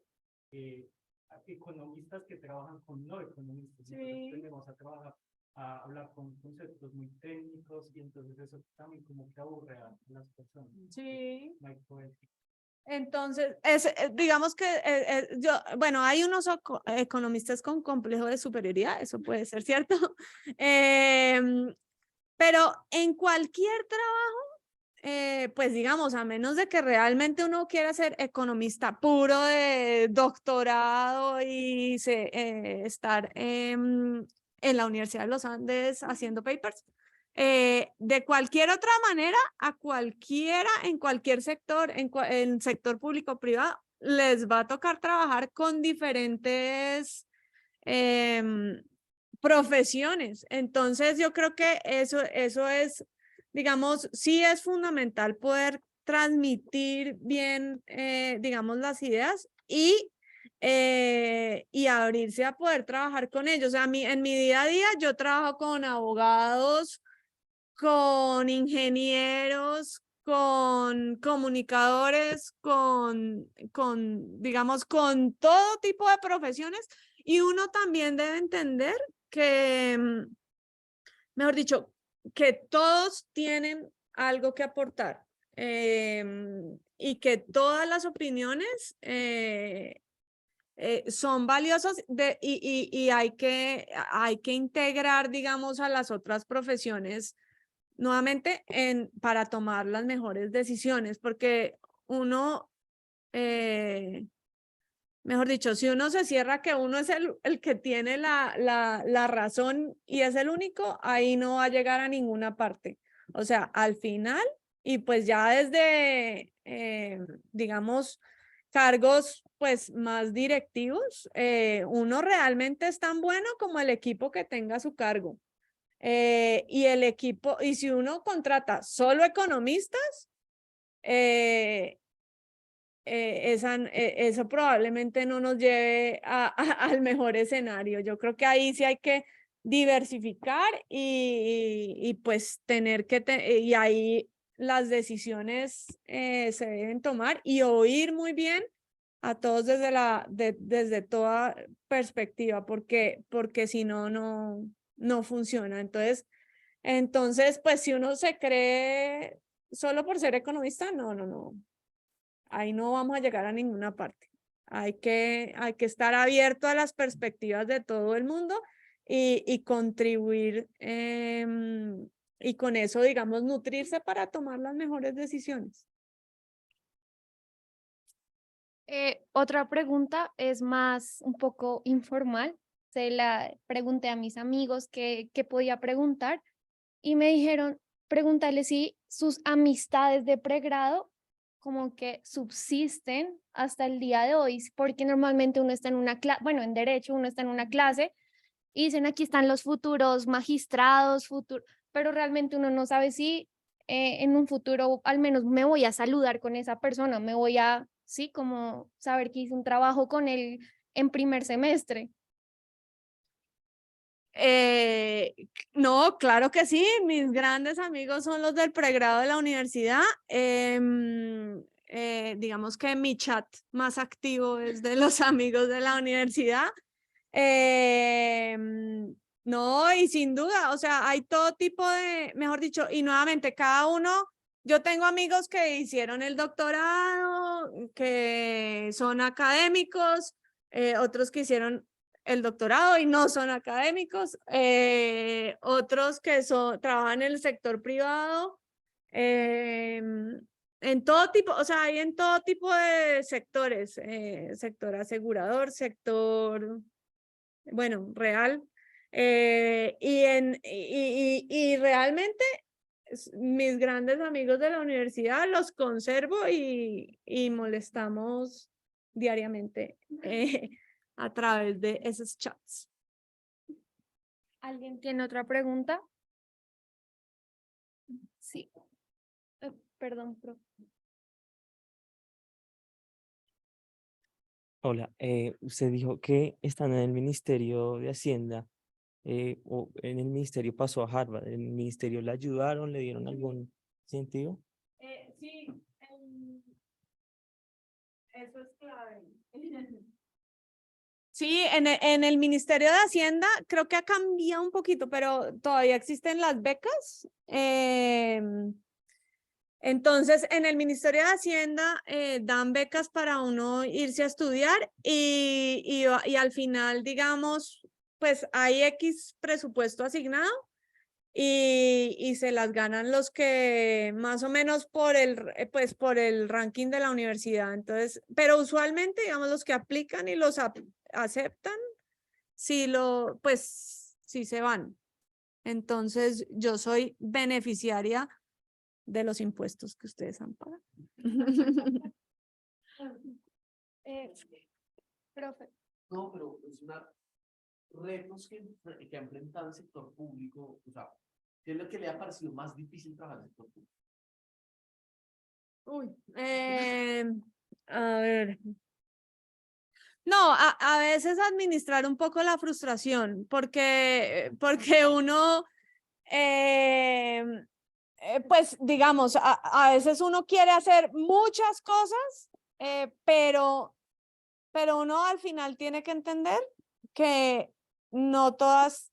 economistas que trabajan con no economistas, sí. Entonces aprendemos a trabajar, a hablar con conceptos muy técnicos y entonces eso también como que aburre a las personas. Sí. No hay poética. Entonces, digamos que bueno, hay unos economistas con complejo de superioridad, eso puede ser cierto, pero en cualquier trabajo, pues digamos, a menos de que realmente uno quiera ser economista puro de doctorado y estar en la Universidad de los Andes haciendo papers, de cualquier otra manera, a cualquiera, en cualquier sector, en sector público o privado, les va a tocar trabajar con diferentes profesiones. Entonces, yo creo que eso es, digamos, sí es fundamental poder transmitir bien, digamos, las ideas y abrirse a poder trabajar con ellos. A mí, en mi día a día, yo trabajo con abogados, con ingenieros, con comunicadores, digamos, con todo tipo de profesiones y uno también debe entender que, mejor dicho, que todos tienen algo que aportar y que todas las opiniones son valiosas y hay que integrar, digamos, a las otras profesiones nuevamente para tomar las mejores decisiones, porque uno, mejor dicho, si uno se cierra que uno es el que tiene la razón y es el único, ahí no va a llegar a ninguna parte. O sea, al final, y pues ya desde, digamos, cargos pues más directivos, uno realmente es tan bueno como el equipo que tenga a su cargo. Y el equipo, y si uno contrata solo economistas, eso probablemente no nos lleve al mejor escenario. Yo creo que ahí sí hay que diversificar y pues tener que, y ahí las decisiones se deben tomar y oír muy bien a todos desde toda perspectiva, porque si no, no funciona. Entonces, pues si uno se cree solo por ser economista, no. Ahí no vamos a llegar a ninguna parte. Hay que estar abierto a las perspectivas de todo el mundo y contribuir y con eso, digamos, nutrirse para tomar las mejores decisiones. Otra pregunta es más un poco informal. Se la pregunté a mis amigos qué podía preguntar y me dijeron, pregúntale si sus amistades de pregrado como que subsisten hasta el día de hoy, porque normalmente uno está en una clase, bueno, en derecho uno está en una clase y dicen aquí están los futuros magistrados, pero realmente uno no sabe si en un futuro al menos me voy a saludar con esa persona, me voy a, sí, como saber que hice un trabajo con él en primer semestre. No, claro que sí, mis grandes amigos son los del pregrado de la universidad. Digamos que mi chat más activo es de los amigos de la universidad. No, y sin duda, o sea, hay todo tipo de, mejor dicho, y nuevamente, cada uno, yo tengo amigos que hicieron el doctorado, que son académicos, otros que hicieron el doctorado y no son académicos, otros que trabajan en el sector privado, en todo tipo, o sea, hay en todo tipo de sectores, sector asegurador, sector, bueno, real, y realmente mis grandes amigos de la universidad los conservo y molestamos diariamente a través de esos chats. ¿Alguien tiene otra pregunta? Sí. Perdón, profe. Hola, usted dijo que están en el Ministerio de Hacienda o en el ministerio pasó a Harvard. ¿En el ministerio le ayudaron, le dieron algún sentido? Sí, eso es clave. Sí, en el Ministerio de Hacienda creo que ha cambiado un poquito, pero todavía existen las becas. Entonces, en el Ministerio de Hacienda dan becas para uno irse a estudiar y al final, digamos, pues hay X presupuesto asignado y se las ganan los que más o menos pues por el ranking de la universidad. Entonces, pero usualmente, digamos, los que aplican y los aceptan, pues sí se van. Entonces, yo soy beneficiaria de los impuestos que ustedes han pagado. Profe. No, pero es una retos que ha enfrentado el sector público, o sea, ¿qué es lo que le ha parecido más difícil trabajar en el sector público? Uy, a ver. No, a veces administrar un poco la frustración, porque uno, pues digamos, a veces uno quiere hacer muchas cosas, pero uno al final tiene que entender que no todas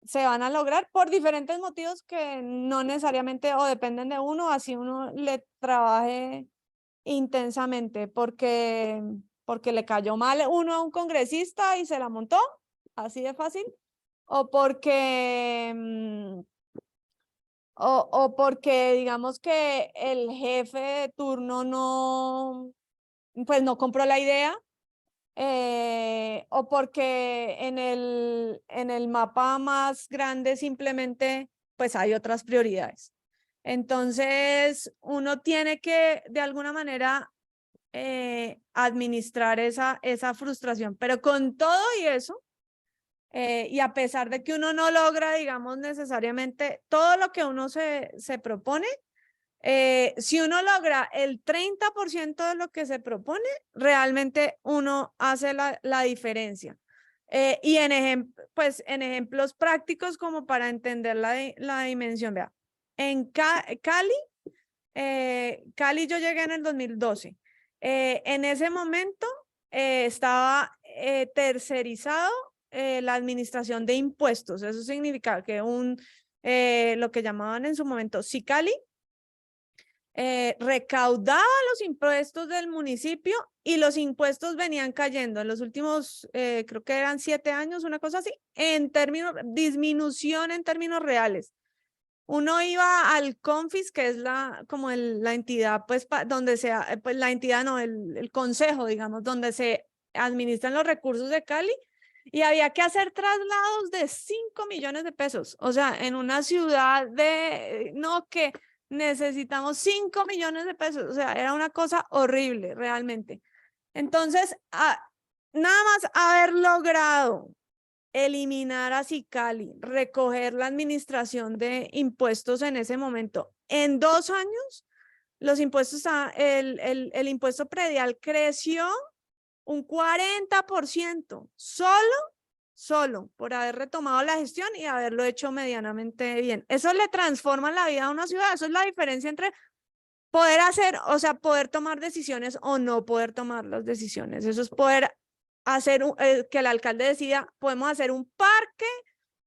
se van a lograr por diferentes motivos que no necesariamente o dependen de uno, así uno le trabaje intensamente, porque le cayó mal uno a un congresista y se la montó, así de fácil, o porque o porque digamos que el jefe de turno no, pues no compró la idea, o porque en el mapa más grande simplemente pues hay otras prioridades. Entonces, uno tiene que de alguna manera administrar esa frustración, pero con todo y eso, y a pesar de que uno no logra, digamos, necesariamente todo lo que uno se propone, si uno logra el 30% de lo que se propone, realmente uno hace la diferencia. Y pues en ejemplos prácticos como para entender la dimensión, vea, en Cali yo llegué en el 2012. En ese momento estaba tercerizado la administración de impuestos. Eso significa que lo que llamaban en su momento Sicali recaudaba los impuestos del municipio y los impuestos venían cayendo en los últimos, creo que eran 7 años, una cosa así, disminución en términos reales. Uno iba al CONFIS, que es la entidad, pues, donde pues la entidad, no, el consejo, digamos, donde se administran los recursos de Cali, y había que hacer traslados de 5 millones de pesos. O sea, en una ciudad no, que necesitamos 5 millones de pesos. O sea, era una cosa horrible, realmente. Entonces, nada más haber logrado eliminar a Sicali, recoger la administración de impuestos en ese momento. En 2 años, los impuestos, el impuesto predial creció un 40%, solo por haber retomado la gestión y haberlo hecho medianamente bien. Eso le transforma la vida a una ciudad. Eso es la diferencia entre poder hacer, o sea, poder tomar decisiones o no poder tomar las decisiones. Eso es poder hacer que el alcalde decida, podemos hacer un parque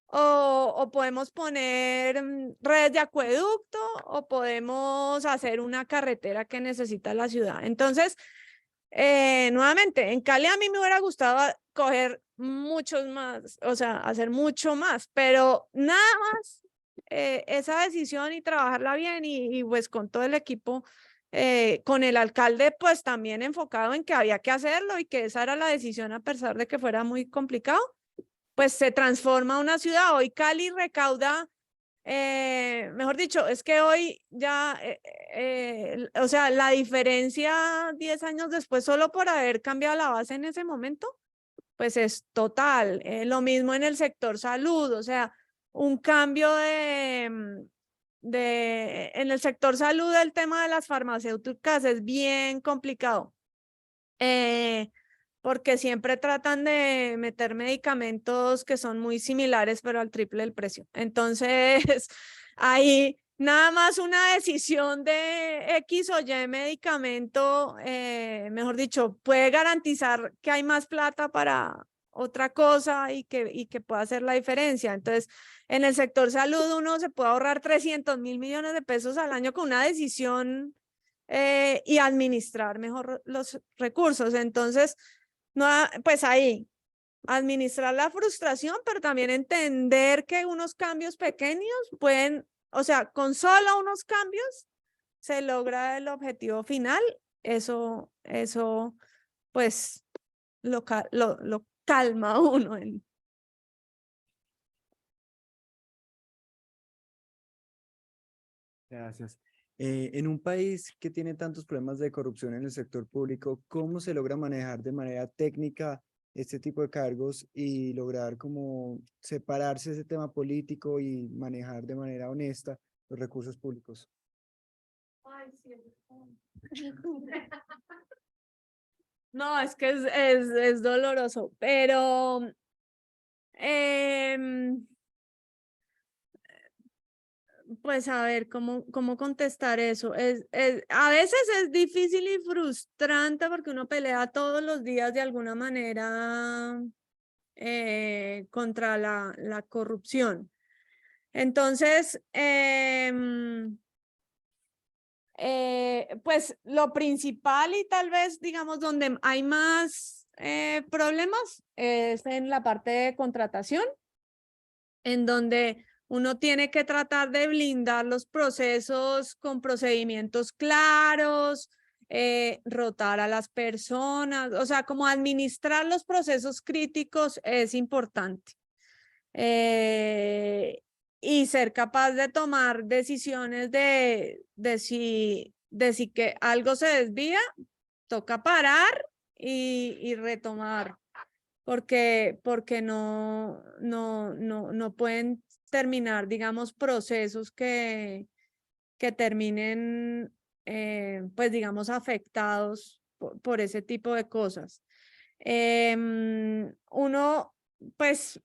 o podemos poner redes de acueducto o podemos hacer una carretera que necesita la ciudad. Entonces, nuevamente, en Cali a mí me hubiera gustado coger muchos más, o sea, hacer mucho más, pero nada más esa decisión y trabajarla bien y pues con todo el equipo, con el alcalde pues también enfocado en que había que hacerlo y que esa era la decisión a pesar de que fuera muy complicado, pues se transforma una ciudad. Hoy Cali recauda, mejor dicho, es que hoy ya, o sea, la diferencia 10 años después solo por haber cambiado la base en ese momento, pues es total. Lo mismo en el sector salud, o sea, un cambio en el sector salud, el tema de las farmacéuticas es bien complicado. Porque siempre tratan de meter medicamentos que son muy similares, pero al triple del precio. Entonces, ahí nada más una decisión de X o Y medicamento, mejor dicho, puede garantizar que hay más plata para otra cosa y que pueda hacer la diferencia. Entonces, en el sector salud uno se puede ahorrar 300.000 millones de pesos al año con una decisión y administrar mejor los recursos. Entonces, no, pues ahí, administrar la frustración, pero también entender que unos cambios pequeños pueden, o sea, con solo unos cambios se logra el objetivo final. Eso pues lo calma a uno. Gracias. En un país que tiene tantos problemas de corrupción en el sector público, ¿cómo se logra manejar de manera técnica este tipo de cargos y lograr como separarse de ese tema político y manejar de manera honesta los recursos públicos? Ay, sí. No, es que es doloroso, pero pues a ver, ¿cómo contestar eso? A veces es difícil y frustrante porque uno pelea todos los días de alguna manera contra la corrupción. Entonces, pues lo principal y tal vez, digamos, donde hay más problemas es en la parte de contratación, en donde Uno tiene que tratar de blindar los procesos con procedimientos claros, rotar a las personas, o sea, como administrar los procesos críticos es importante. Y ser capaz de tomar decisiones de si que algo se desvía, toca parar y retomar, porque no pueden terminar, digamos, procesos que terminen, pues, digamos, afectados por ese tipo de cosas. Uno, pues,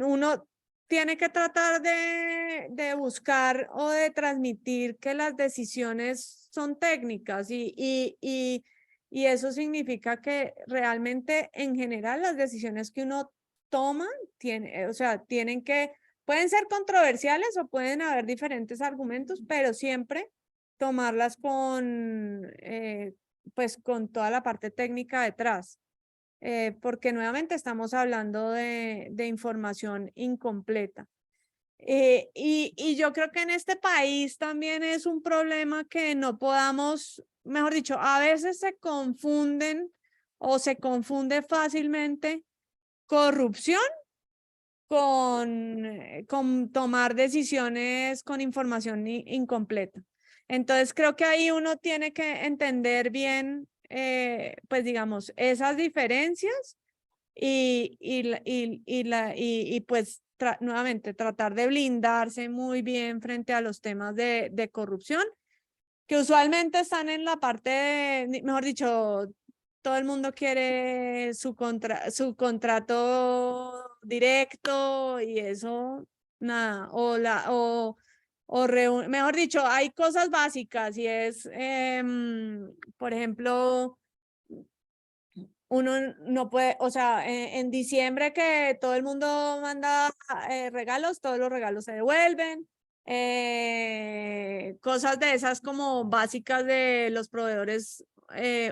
uno tiene que tratar de buscar o de transmitir que las decisiones son técnicas y eso significa que realmente en general las decisiones que uno toma o sea, pueden ser controversiales o pueden haber diferentes argumentos, pero siempre tomarlas pues con toda la parte técnica detrás. Porque nuevamente estamos hablando de información incompleta. Y yo creo que en este país también es un problema que no podamos, mejor dicho, a veces se confunden o se confunde fácilmente corrupción con tomar decisiones con información incompleta. Entonces creo que ahí uno tiene que entender bien, pues digamos, esas diferencias y pues nuevamente tratar de blindarse muy bien frente a los temas de corrupción, que usualmente están en la parte, mejor dicho, todo el mundo quiere su contrato directo y eso, nada, mejor dicho, hay cosas básicas y es, por ejemplo, uno no puede, o sea, en diciembre que todo el mundo manda regalos, todos los regalos se devuelven. Cosas de esas como básicas de los proveedores,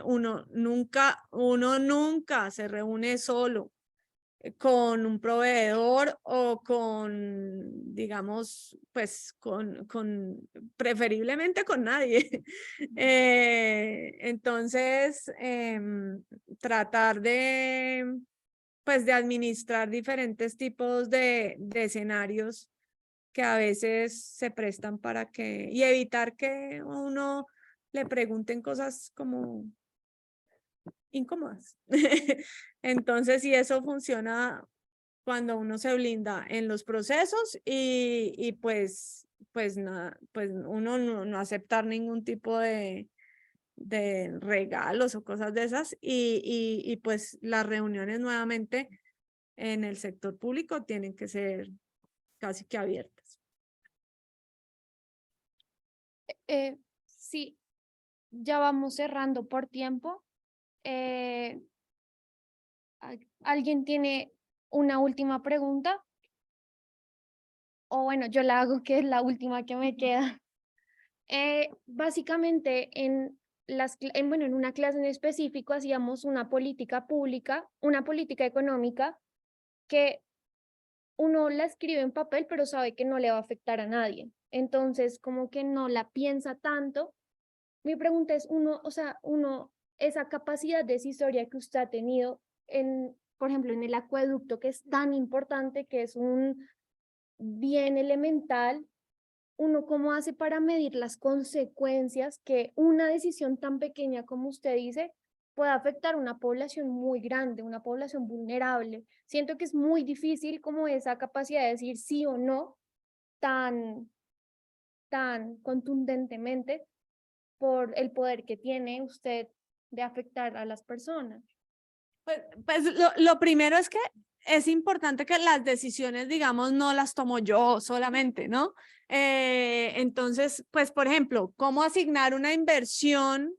uno nunca se reúne solo con un proveedor o con, digamos, pues preferiblemente con nadie. Entonces, tratar pues de administrar diferentes tipos de escenarios que a veces se prestan para y evitar que a uno le pregunten cosas como incómodas. Entonces, si eso funciona cuando uno se blinda en los procesos y pues nada, pues uno no aceptar ningún tipo de regalos o cosas de esas y pues las reuniones nuevamente en el sector público tienen que ser casi que abiertas. Sí, ya vamos cerrando por tiempo. ¿Alguien tiene una última pregunta? O bueno, yo la hago, que es la última que me queda. Básicamente, en una clase en específico hacíamos una política pública, una política económica que uno la escribe en papel, pero sabe que no le va a afectar a nadie. Entonces, como que no la piensa tanto. Mi pregunta es, esa capacidad decisoria que usted ha tenido por ejemplo, en el acueducto, que es tan importante, que es un bien elemental, ¿uno cómo hace para medir las consecuencias que una decisión tan pequeña como usted dice puede afectar a una población muy grande, una población vulnerable? Siento que es muy difícil como esa capacidad de decir sí o no tan contundentemente por el poder que tiene usted de afectar a las personas. Pues lo primero es que es importante que las decisiones, digamos, no las tomo yo solamente, ¿no? Entonces, pues, por ejemplo, cómo asignar una inversión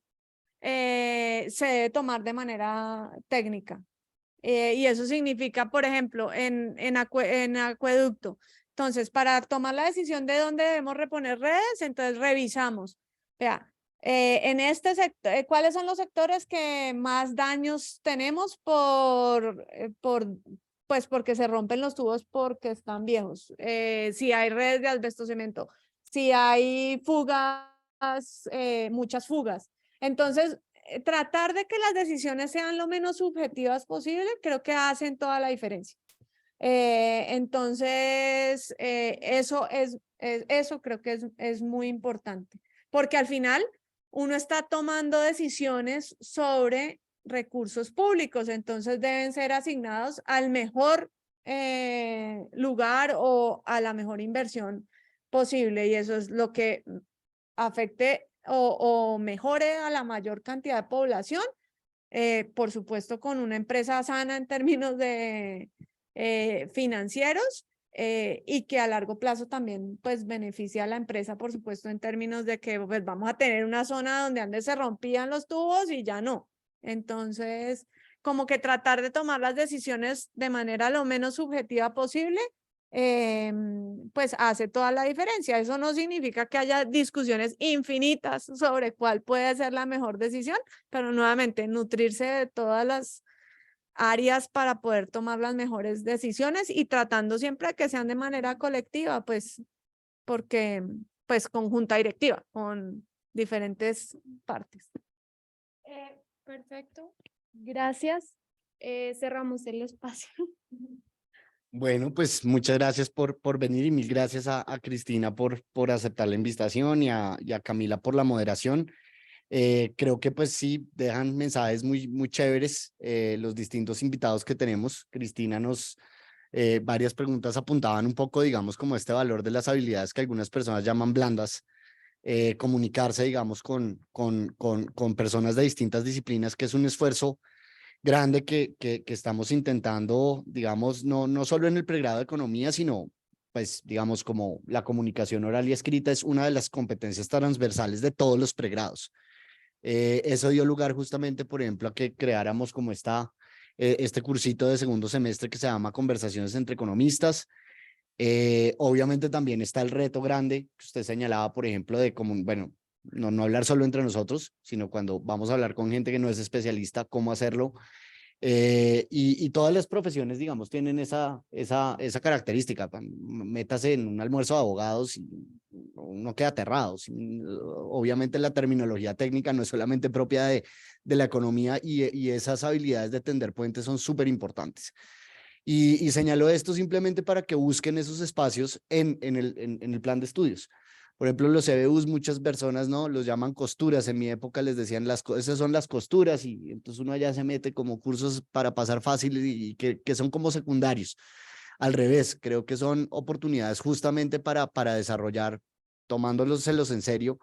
se debe tomar de manera técnica. Y eso significa, por ejemplo, en acueducto. Entonces, para tomar la decisión de dónde debemos reponer redes, entonces revisamos. Vea, en este sector, ¿cuáles son los sectores que más daños tenemos por pues porque se rompen los tubos porque están viejos, si hay redes de asbesto cemento, si hay fugas, muchas fugas. Entonces, tratar de que las decisiones sean lo menos subjetivas posible, creo que hacen toda la diferencia. Entonces, eso creo que es muy importante, porque al final uno está tomando decisiones sobre recursos públicos, entonces deben ser asignados al mejor lugar o a la mejor inversión posible, y eso es lo que afecte o mejore a la mayor cantidad de población, por supuesto con una empresa sana en términos de financieros, y que a largo plazo también pues beneficia a la empresa, por supuesto, en términos de que pues vamos a tener una zona donde antes se rompían los tubos y ya no. Entonces, como que tratar de tomar las decisiones de manera lo menos subjetiva posible, pues hace toda la diferencia. Eso no significa que haya discusiones infinitas sobre cuál puede ser la mejor decisión, pero nuevamente nutrirse de todas las áreas para poder tomar las mejores decisiones y tratando siempre que sean de manera colectiva, pues porque pues con junta directiva, con diferentes partes. Perfecto. Gracias. Cerramos el espacio. Bueno, pues muchas gracias por venir y mil gracias a Cristina por aceptar la invitación y a Camila por la moderación. Creo que pues sí, dejan mensajes muy chéveres los distintos invitados que tenemos. Cristina varias preguntas apuntaban un poco, digamos, como este valor de las habilidades que algunas personas llaman blandas, comunicarse, digamos, con personas de distintas disciplinas, que es un esfuerzo grande que estamos intentando, digamos, no solo en el pregrado de economía, sino pues digamos como la comunicación oral y escrita es una de las competencias transversales de todos los pregrados. Eso dio lugar justamente, por ejemplo, a que creáramos como este cursito de segundo semestre que se llama Conversaciones entre Economistas. Obviamente también está el reto grande que usted señalaba, por ejemplo, de cómo, bueno, no hablar solo entre nosotros, sino cuando vamos a hablar con gente que no es especialista, cómo hacerlo. Y todas las profesiones, digamos, tienen esa característica. Métase en un almuerzo de abogados y uno queda aterrado. Obviamente la terminología técnica no es solamente propia de la economía y esas habilidades de tender puentes son súper importantes. Y señaló esto simplemente para que busquen esos espacios en el plan de estudios. Por ejemplo, los CBUs, muchas personas no los llaman costuras. En mi época les decían esas son las costuras, y entonces uno allá se mete como cursos para pasar fácil y que son como secundarios. Al revés, creo que son oportunidades justamente para desarrollar, tomándoselos en serio,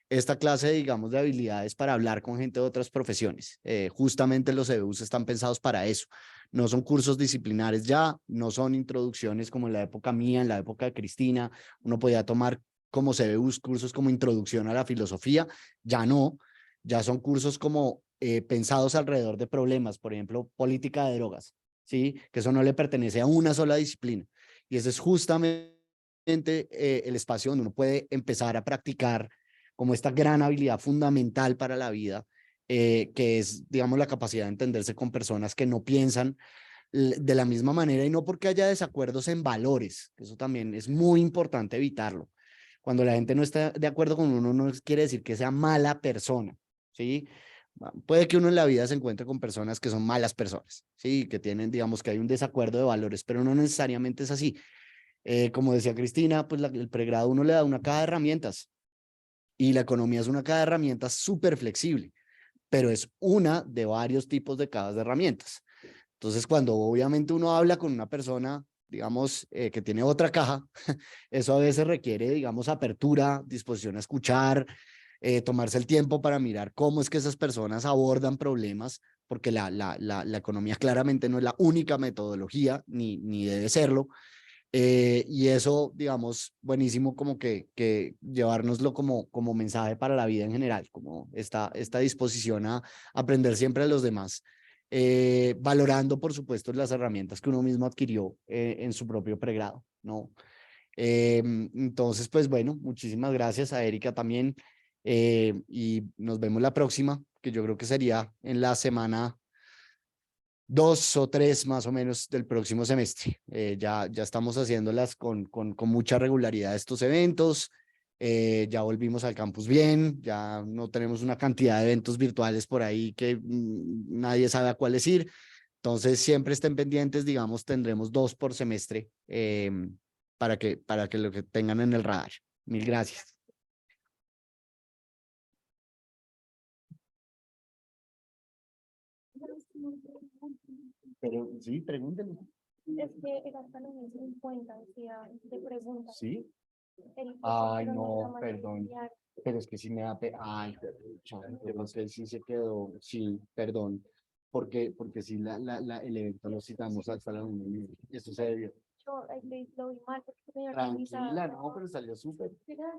esta clase, digamos, de habilidades para hablar con gente de otras profesiones. Justamente los CBUs están pensados para eso. No son cursos disciplinares ya, no son introducciones como en la época mía, en la época de Cristina. Uno podía tomar como CBUs cursos como introducción a la filosofía, ya no, ya son cursos como pensados alrededor de problemas, por ejemplo, política de drogas, ¿sí? Que eso no le pertenece a una sola disciplina. Y ese es justamente el espacio donde uno puede empezar a practicar como esta gran habilidad fundamental para la vida, que es, digamos, la capacidad de entenderse con personas que no piensan de la misma manera, y no porque haya desacuerdos en valores, que eso también es muy importante evitarlo. Cuando la gente no está de acuerdo con uno, no quiere decir que sea mala persona, ¿sí? Puede que uno en la vida se encuentre con personas que son malas personas, ¿sí? Que tienen, digamos, que hay un desacuerdo de valores, pero no necesariamente es así. Como decía Cristina, pues el pregrado uno le da una caja de herramientas, y la economía es una caja de herramientas súper flexible, pero es una de varios tipos de cajas de herramientas. Entonces, cuando obviamente uno habla con una persona, digamos, que tiene otra caja, eso a veces requiere, digamos, apertura, disposición a escuchar, tomarse el tiempo para mirar cómo es que esas personas abordan problemas, porque la economía claramente no es la única metodología, ni debe serlo. Y eso, digamos, buenísimo como que llevárnoslo como mensaje para la vida en general, como esta disposición a aprender siempre de los demás, valorando, por supuesto, las herramientas que uno mismo adquirió en su propio pregrado, ¿no? Entonces, pues bueno, muchísimas gracias a Erika también, y nos vemos la próxima, que yo creo que sería en la semana 2 o 3 más o menos del próximo semestre. Ya estamos haciéndolas con mucha regularidad estos eventos. Ya volvimos al campus bien, ya no tenemos una cantidad de eventos virtuales por ahí que nadie sabe a cuáles ir. Entonces, siempre estén pendientes, digamos, tendremos 2 por semestre para que lo que tengan en el radar. Mil gracias. Pero sí, pregúntenme. Es que era hasta los 50 decía, de preguntas. Sí. El Ay, pero no, nunca más perdón. enviar. Pero es que sí me da ay, yo no sé si se quedó, sí, perdón, porque sí, el evento lo citamos hasta la 1:30. Eso se debió. Yo lo vi mal porque tenía que revisar. Tranquila, no, pero salió súper. Mira.